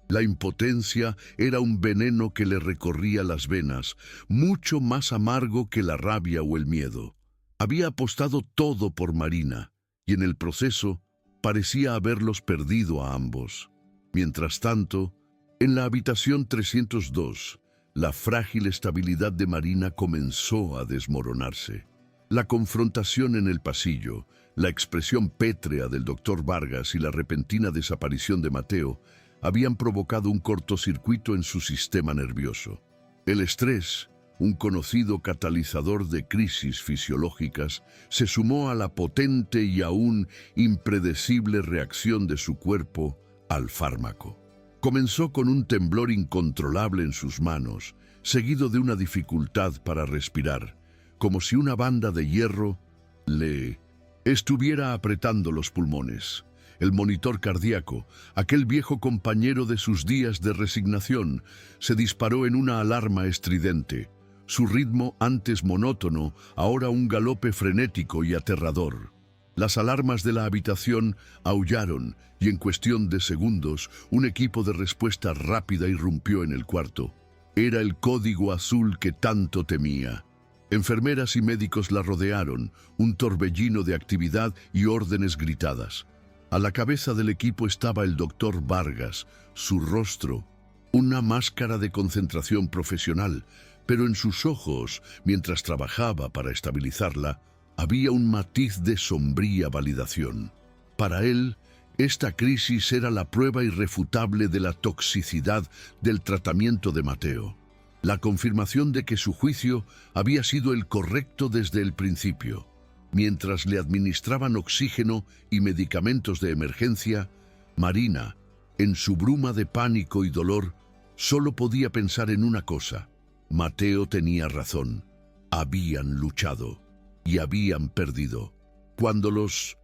La impotencia era un veneno que le recorría las venas, mucho más amargo que la rabia o el miedo. Había apostado todo por Marina, y en el proceso parecía haberlos perdido a ambos. Mientras tanto, en la habitación 302, la frágil estabilidad de Marina comenzó a desmoronarse. La confrontación en el pasillo, la expresión pétrea del doctor Vargas y la repentina desaparición de Mateo habían provocado un cortocircuito en su sistema nervioso. El estrés, un conocido catalizador de crisis fisiológicas, se sumó a la potente y aún impredecible reacción de su cuerpo al fármaco. Comenzó con un temblor incontrolable en sus manos, seguido de una dificultad para respirar, como si una banda de hierro le estuviera apretando los pulmones. El monitor cardíaco, aquel viejo compañero de sus días de resignación, se disparó en una alarma estridente. Su ritmo, antes monótono, ahora un galope frenético y aterrador. Las alarmas de la habitación aullaron y en cuestión de segundos un equipo de respuesta rápida irrumpió en el cuarto. Era el código azul que tanto temía. Enfermeras y médicos la rodearon, un torbellino de actividad y órdenes gritadas. A la cabeza del equipo estaba el doctor Vargas, su rostro, una máscara de concentración profesional, pero en sus ojos, mientras trabajaba para estabilizarla, había un matiz de sombría validación. Para él, esta crisis era la prueba irrefutable de la toxicidad del tratamiento de Mateo. La confirmación de que su juicio había sido el correcto desde el principio. Mientras le administraban oxígeno y medicamentos de emergencia, Marina, en su bruma de pánico y dolor, solo podía pensar en una cosa. Mateo tenía razón. Habían luchado y habían perdido. Cuando los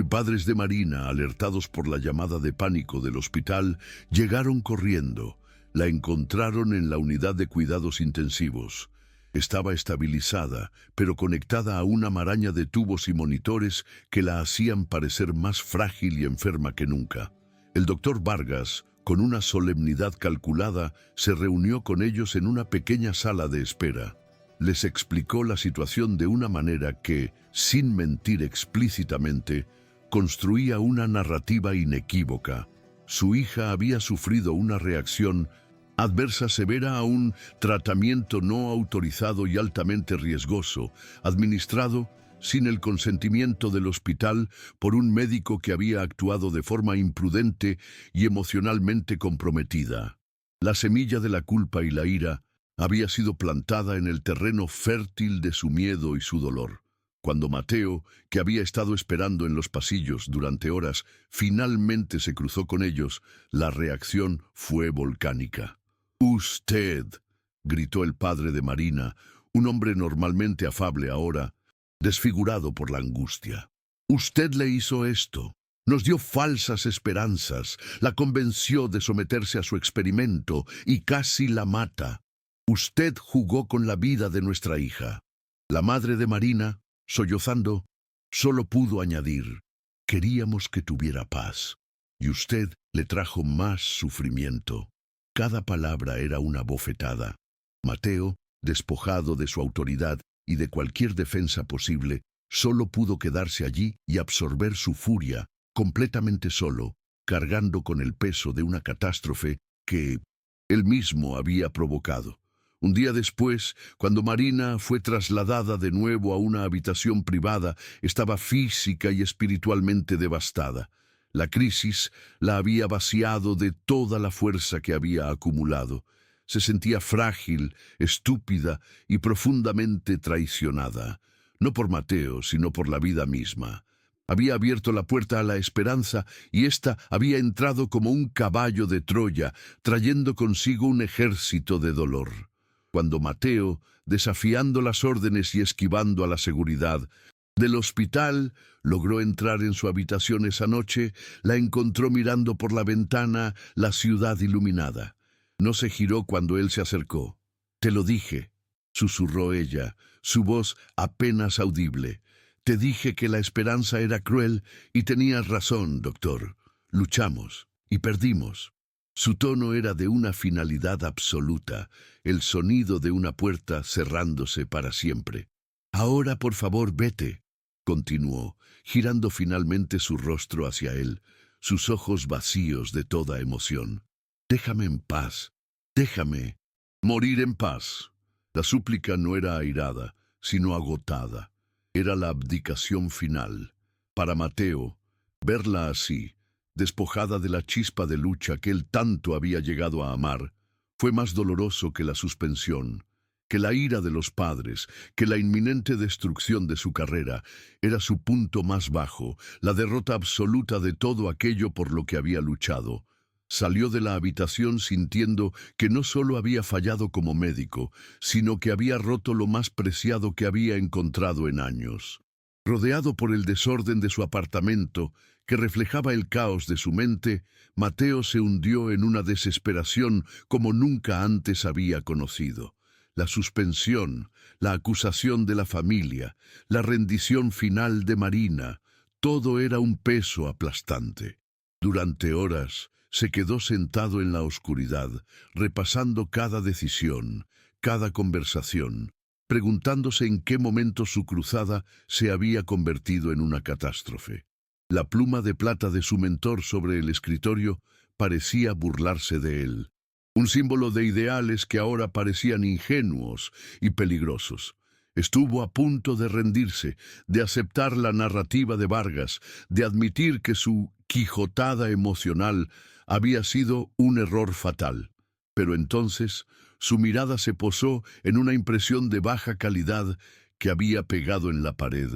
padres de Marina, alertados por la llamada de pánico del hospital, llegaron corriendo, la encontraron en la unidad de cuidados intensivos. Estaba estabilizada, pero conectada a una maraña de tubos y monitores que la hacían parecer más frágil y enferma que nunca. El doctor Vargas, con una solemnidad calculada, se reunió con ellos en una pequeña sala de espera. Les explicó la situación de una manera que, sin mentir explícitamente, construía una narrativa inequívoca. Su hija había sufrido una reacción adversa severa a un tratamiento no autorizado y altamente riesgoso, administrado sin el consentimiento del hospital por un médico que había actuado de forma imprudente y emocionalmente comprometida. La semilla de la culpa y la ira había sido plantada en el terreno fértil de su miedo y su dolor. Cuando Mateo, que había estado esperando en los pasillos durante horas, finalmente se cruzó con ellos, la reacción fue volcánica. «Usted», gritó el padre de Marina, un hombre normalmente afable ahora, desfigurado por la angustia. «Usted le hizo esto. Nos dio falsas esperanzas, la convenció de someterse a su experimento y casi la mata. Usted jugó con la vida de nuestra hija». La madre de Marina, sollozando, solo pudo añadir: «Queríamos que tuviera paz, y usted le trajo más sufrimiento». Cada palabra era una bofetada. Mateo, Despojado de su autoridad y de cualquier defensa posible, solo pudo quedarse allí y absorber su furia, completamente solo, cargando con el peso de una catástrofe que él mismo había provocado. Un día después, cuando Marina fue trasladada de nuevo a una habitación privada, estaba física y espiritualmente devastada. La crisis la había vaciado de toda la fuerza que había acumulado. Se sentía frágil, estúpida y profundamente traicionada, no por Mateo, sino por la vida misma. Había abierto la puerta a la esperanza y ésta había entrado como un caballo de Troya, trayendo consigo un ejército de dolor. Cuando Mateo, desafiando las órdenes y esquivando a la seguridad del hospital, logró entrar en su habitación esa noche, la encontró mirando por la ventana la ciudad iluminada. No se giró cuando él se acercó. «Te lo dije», susurró ella, su voz apenas audible. «Te dije que la esperanza era cruel y tenías razón, doctor. Luchamos y perdimos». Su tono era de una finalidad absoluta, el sonido de una puerta cerrándose para siempre. «Ahora, por favor, vete», continuó, girando finalmente su rostro hacia él, sus ojos vacíos de toda emoción. «Déjame en paz, déjame morir en paz». La súplica no era airada, sino agotada. Era la abdicación final. Para Mateo, verla así, despojada de la chispa de lucha que él tanto había llegado a amar, fue más doloroso que la suspensión, que la ira de los padres, que la inminente destrucción de su carrera. Era su punto más bajo, la derrota absoluta de todo aquello por lo que había luchado. Salió de la habitación sintiendo que no solo había fallado como médico, sino que había roto lo más preciado que había encontrado en años. Rodeado por el desorden de su apartamento, que reflejaba el caos de su mente, Mateo se hundió en una desesperación como nunca antes había conocido. La suspensión, la acusación de la familia, la rendición final de Marina, todo era un peso aplastante. Durante horas se quedó sentado en la oscuridad, repasando cada decisión, cada conversación, preguntándose en qué momento su cruzada se había convertido en una catástrofe. La pluma de plata de su mentor sobre el escritorio parecía burlarse de él, un símbolo de ideales que ahora parecían ingenuos y peligrosos. Estuvo a punto de rendirse, de aceptar la narrativa de Vargas, de admitir que su quijotada emocional había sido un error fatal. Pero entonces su mirada se posó en una impresión de baja calidad que había pegado en la pared,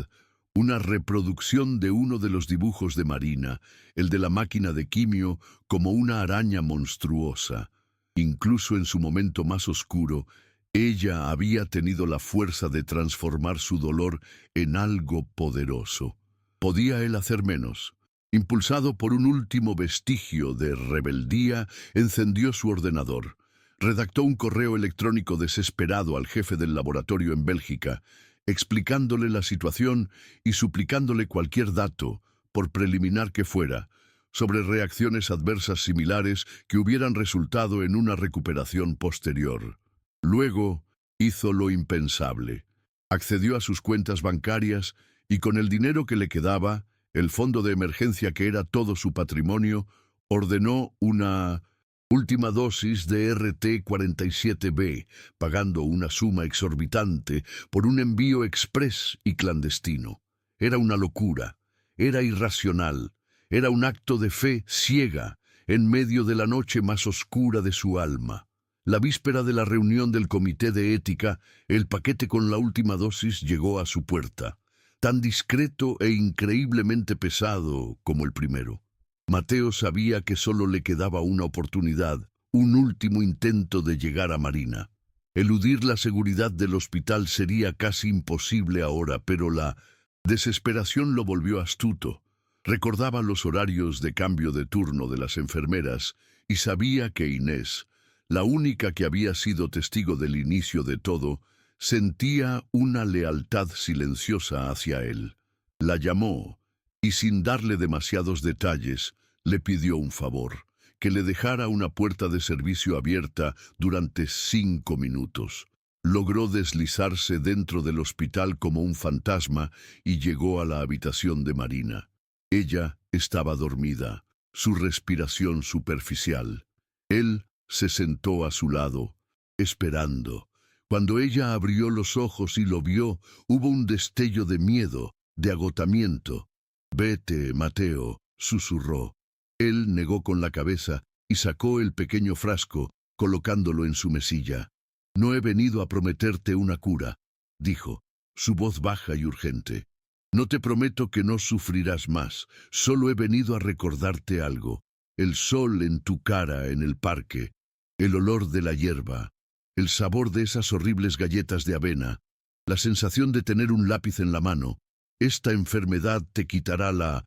una reproducción de uno de los dibujos de Marina, el de la máquina de quimio, como una araña monstruosa. Incluso en su momento más oscuro, ella había tenido la fuerza de transformar su dolor en algo poderoso. ¿Podía él hacer menos? Impulsado por un último vestigio de rebeldía, encendió su ordenador. Redactó un correo electrónico desesperado al jefe del laboratorio en Bélgica, explicándole la situación y suplicándole cualquier dato, por preliminar que fuera, sobre reacciones adversas similares que hubieran resultado en una recuperación posterior. Luego hizo lo impensable. Accedió a sus cuentas bancarias y con el dinero que le quedaba, el fondo de emergencia que era todo su patrimonio, ordenó una última dosis de RT-47B, pagando una suma exorbitante por un envío exprés y clandestino. Era una locura, era irracional, era un acto de fe ciega en medio de la noche más oscura de su alma. La víspera de la reunión del comité de ética, el paquete con la última dosis llegó a su puerta, tan discreto e increíblemente pesado como el primero. Mateo sabía que solo le quedaba una oportunidad, un último intento de llegar a Marina. Eludir la seguridad del hospital sería casi imposible ahora, pero la desesperación lo volvió astuto. Recordaba los horarios de cambio de turno de las enfermeras y sabía que Inés, la única que había sido testigo del inicio de todo, sentía una lealtad silenciosa hacia él. La llamó y sin darle demasiados detalles, le pidió un favor, que le dejara una puerta de servicio abierta durante 5 minutos. Logró deslizarse dentro del hospital como un fantasma y llegó a la habitación de Marina. Ella estaba dormida, su respiración superficial. Él se sentó a su lado, esperando. Cuando ella abrió los ojos y lo vio, hubo un destello de miedo, de agotamiento. «Vete, Mateo», susurró. Él negó con la cabeza y sacó el pequeño frasco, colocándolo en su mesilla. «No he venido a prometerte una cura», dijo, su voz baja y urgente. «No te prometo que no sufrirás más, solo he venido a recordarte algo. El sol en tu cara en el parque, el olor de la hierba, el sabor de esas horribles galletas de avena, la sensación de tener un lápiz en la mano. Esta enfermedad te quitará la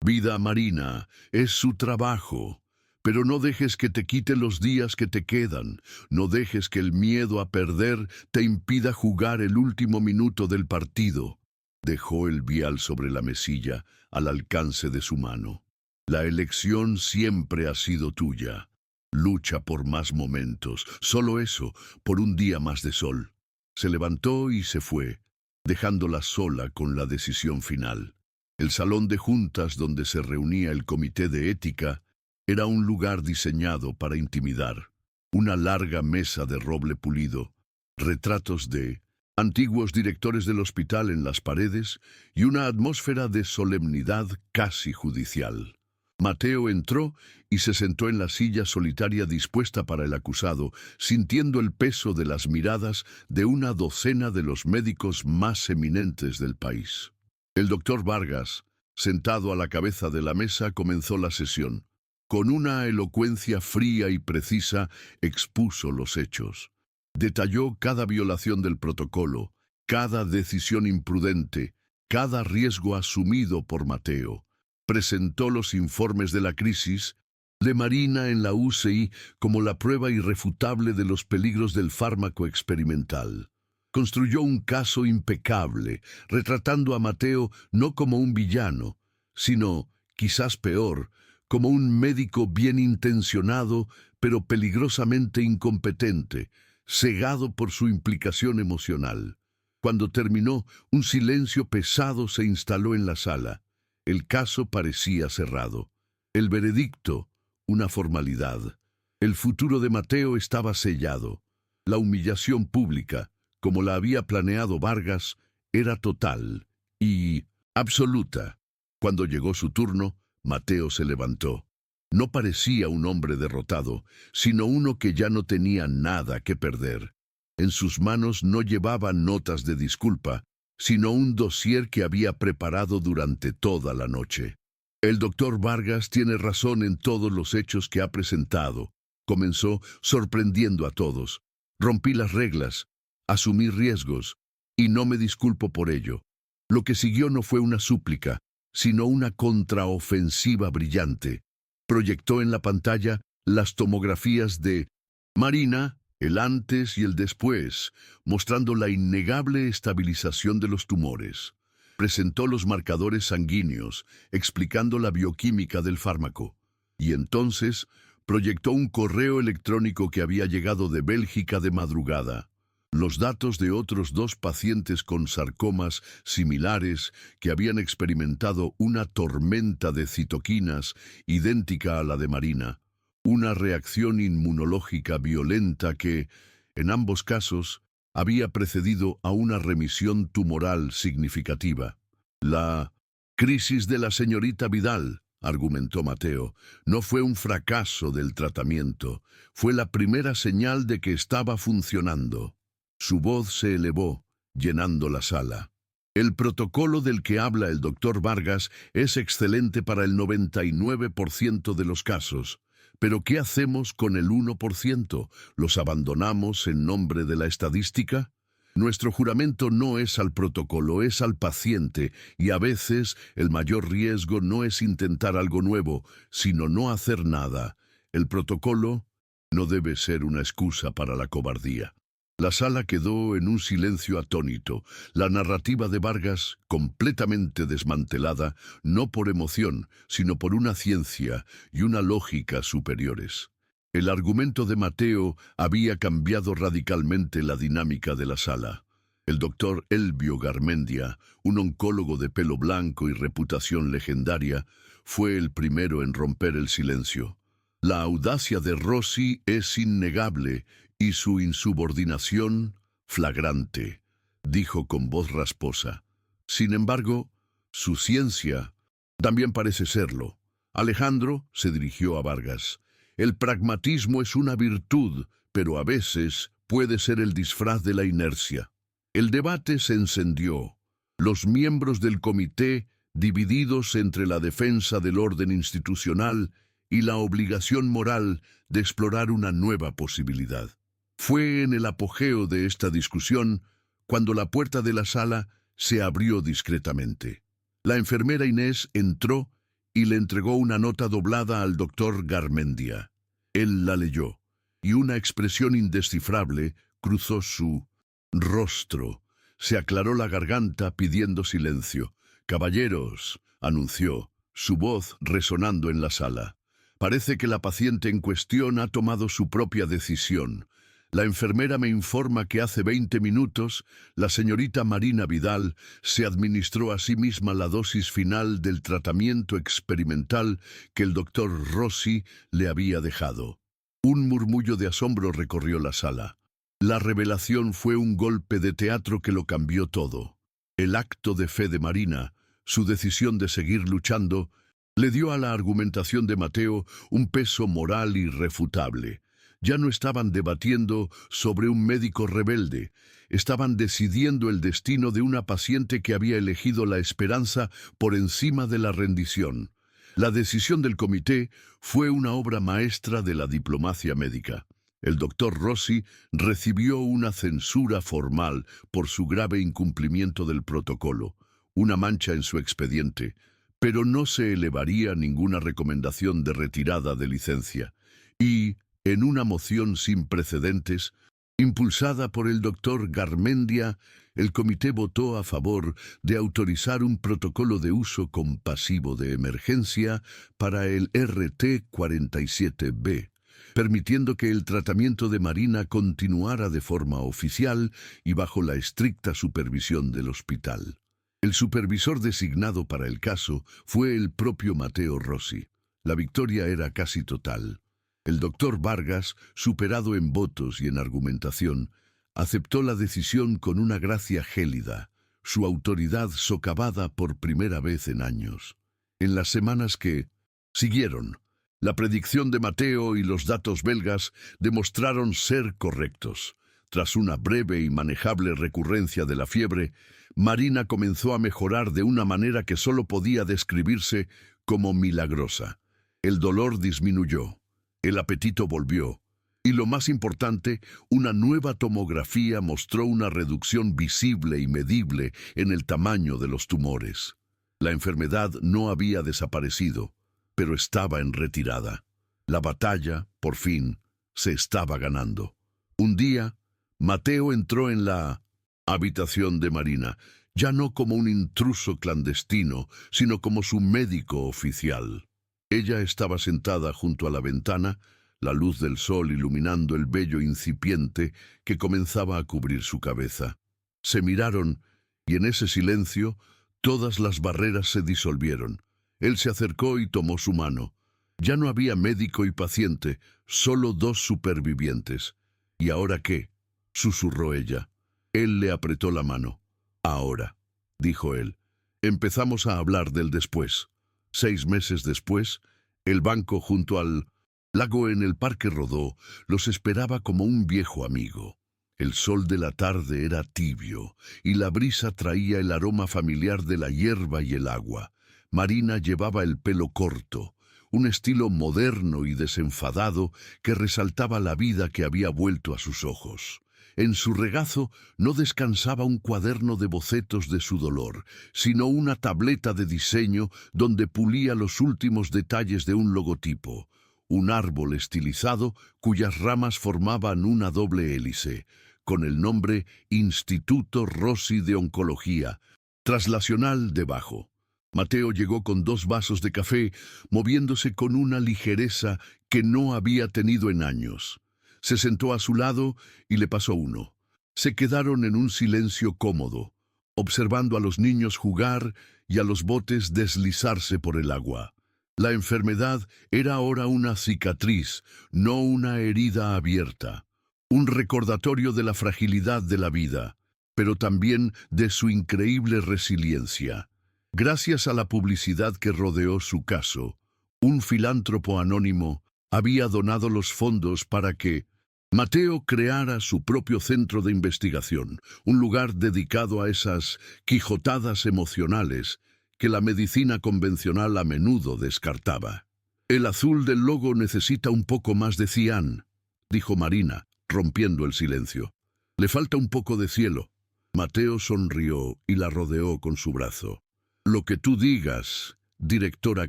vida, Marina, es su trabajo. Pero no dejes que te quite los días que te quedan, no dejes que el miedo a perder te impida jugar el último minuto del partido». Dejó el vial sobre la mesilla, al alcance de su mano. «La elección siempre ha sido tuya. Lucha por más momentos, solo eso, por un día más de sol». Se levantó y se fue, dejándola sola con la decisión final. El salón de juntas donde se reunía el comité de ética era un lugar diseñado para intimidar. Una larga mesa de roble pulido, retratos de antiguos directores del hospital en las paredes y una atmósfera de solemnidad casi judicial. Mateo entró y se sentó en la silla solitaria dispuesta para el acusado, sintiendo el peso de las miradas de una docena de los médicos más eminentes del país. El doctor Vargas, sentado a la cabeza de la mesa, comenzó la sesión. Con una elocuencia fría y precisa expuso los hechos. Detalló cada violación del protocolo, cada decisión imprudente, cada riesgo asumido por Mateo. Presentó los informes de la crisis de Marina en la UCI como la prueba irrefutable de los peligros del fármaco experimental. Construyó un caso impecable, retratando a Mateo no como un villano, sino, quizás peor, como un médico bien intencionado, pero peligrosamente incompetente, cegado por su implicación emocional. Cuando terminó, un silencio pesado se instaló en la sala. El caso parecía cerrado. El veredicto, una formalidad. El futuro de Mateo estaba sellado. La humillación pública, como la había planeado Vargas, era total y absoluta. Cuando llegó su turno, Mateo se levantó. No parecía un hombre derrotado, sino uno que ya no tenía nada que perder. En sus manos no llevaba notas de disculpa, sino un dossier que había preparado durante toda la noche. «El doctor Vargas tiene razón en todos los hechos que ha presentado», comenzó, sorprendiendo a todos. «Rompí las reglas, asumí riesgos, y no me disculpo por ello». Lo que siguió no fue una súplica, sino una contraofensiva brillante. Proyectó en la pantalla las tomografías de Marina, el antes y el después, mostrando la innegable estabilización de los tumores. Presentó los marcadores sanguíneos, explicando la bioquímica del fármaco. Y entonces proyectó un correo electrónico que había llegado de Bélgica de madrugada. Los datos de otros 2 pacientes con sarcomas similares que habían experimentado una tormenta de citoquinas idéntica a la de Marina. Una reacción inmunológica violenta que, en ambos casos, había precedido a una remisión tumoral significativa. «La crisis de la señorita Vidal», argumentó Mateo, «no fue un fracaso del tratamiento, fue la primera señal de que estaba funcionando». Su voz se elevó, llenando la sala. «El protocolo del que habla el doctor Vargas es excelente para el 99% de los casos. Pero ¿qué hacemos con el 1%? ¿Los abandonamos en nombre de la estadística? Nuestro juramento no es al protocolo, es al paciente, y a veces el mayor riesgo no es intentar algo nuevo, sino no hacer nada. El protocolo no debe ser una excusa para la cobardía». La sala quedó en un silencio atónito, la narrativa de Vargas completamente desmantelada, no por emoción, sino por una ciencia y una lógica superiores. El argumento de Mateo había cambiado radicalmente la dinámica de la sala. El doctor Elbio Garmendia, un oncólogo de pelo blanco y reputación legendaria, fue el primero en romper el silencio. La audacia de Rossi es innegable y su insubordinación flagrante, dijo con voz rasposa. Sin embargo, su ciencia también parece serlo. Alejandro se dirigió a Vargas. El pragmatismo es una virtud, pero a veces puede ser el disfraz de la inercia. El debate se encendió. Los miembros del comité, divididos entre la defensa del orden institucional y la obligación moral de explorar una nueva posibilidad. Fue en el apogeo de esta discusión cuando la puerta de la sala se abrió discretamente. La enfermera Inés entró y le entregó una nota doblada al doctor Garmendia. Él la leyó, y una expresión indescifrable cruzó su rostro. Se aclaró la garganta pidiendo silencio. «Caballeros», anunció, su voz resonando en la sala. «Parece que la paciente en cuestión ha tomado su propia decisión. La enfermera me informa que hace 20 minutos la señorita Marina Vidal se administró a sí misma la dosis final del tratamiento experimental que el doctor Rossi le había dejado». Un murmullo de asombro recorrió la sala. La revelación fue un golpe de teatro que lo cambió todo. El acto de fe de Marina, su decisión de seguir luchando, le dio a la argumentación de Mateo un peso moral irrefutable. Ya no estaban debatiendo sobre un médico rebelde, estaban decidiendo el destino de una paciente que había elegido la esperanza por encima de la rendición. La decisión del comité fue una obra maestra de la diplomacia médica. El doctor Rossi recibió una censura formal por su grave incumplimiento del protocolo, una mancha en su expediente, pero no se elevaría ninguna recomendación de retirada de licencia. Y, en una moción sin precedentes, impulsada por el doctor Garmendia, el comité votó a favor de autorizar un protocolo de uso compasivo de emergencia para el RT-47B, permitiendo que el tratamiento de Marina continuara de forma oficial y bajo la estricta supervisión del hospital. El supervisor designado para el caso fue el propio Mateo Rossi. La victoria era casi total. El doctor Vargas, superado en votos y en argumentación, aceptó la decisión con una gracia gélida, su autoridad socavada por primera vez en años. En las semanas que siguieron, la predicción de Mateo y los datos belgas demostraron ser correctos. Tras una breve y manejable recurrencia de la fiebre, Marina comenzó a mejorar de una manera que solo podía describirse como milagrosa. El dolor disminuyó, el apetito volvió, y lo más importante, una nueva tomografía mostró una reducción visible y medible en el tamaño de los tumores. La enfermedad no había desaparecido, pero estaba en retirada. La batalla, por fin, se estaba ganando. Un día, Mateo entró en la habitación de Marina, ya no como un intruso clandestino, sino como su médico oficial. Ella estaba sentada junto a la ventana, la luz del sol iluminando el vello incipiente que comenzaba a cubrir su cabeza. Se miraron, y en ese silencio todas las barreras se disolvieron. Él se acercó y tomó su mano. Ya no había médico y paciente, solo dos supervivientes. ¿Y ahora qué?, susurró ella. Él le apretó la mano. Ahora, dijo él, empezamos a hablar del después. 6 meses después, el banco junto al lago en el Parque Rodó los esperaba como un viejo amigo. El sol de la tarde era tibio y la brisa traía el aroma familiar de la hierba y el agua. Marina llevaba el pelo corto, un estilo moderno y desenfadado que resaltaba la vida que había vuelto a sus ojos. En su regazo no descansaba un cuaderno de bocetos de su dolor, sino una tableta de diseño donde pulía los últimos detalles de un logotipo, un árbol estilizado cuyas ramas formaban una doble hélice, con el nombre Instituto Rossi de Oncología, traslacional debajo. Mateo llegó con 2 vasos de café, moviéndose con una ligereza que no había tenido en años. Se sentó a su lado y le pasó uno. Se quedaron en un silencio cómodo, observando a los niños jugar y a los botes deslizarse por el agua. La enfermedad era ahora una cicatriz, no una herida abierta, un recordatorio de la fragilidad de la vida, pero también de su increíble resiliencia. Gracias a la publicidad que rodeó su caso, un filántropo anónimo había donado los fondos para que Mateo creara su propio centro de investigación, un lugar dedicado a esas quijotadas emocionales que la medicina convencional a menudo descartaba. El azul del logo necesita un poco más de cian, dijo Marina, rompiendo el silencio. Le falta un poco de cielo. Mateo sonrió y la rodeó con su brazo. Lo que tú digas, directora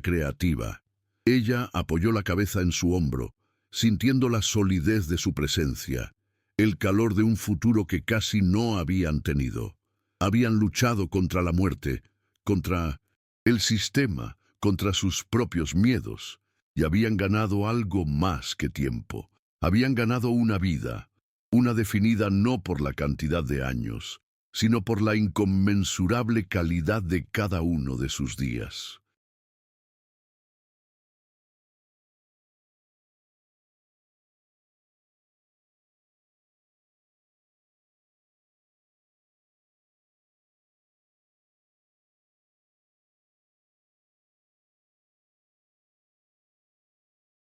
creativa. Ella apoyó la cabeza en su hombro, sintiendo la solidez de su presencia, el calor de un futuro que casi no habían tenido. Habían luchado contra la muerte, contra el sistema, contra sus propios miedos, y habían ganado algo más que tiempo. Habían ganado una vida, una definida no por la cantidad de años, sino por la inconmensurable calidad de cada uno de sus días.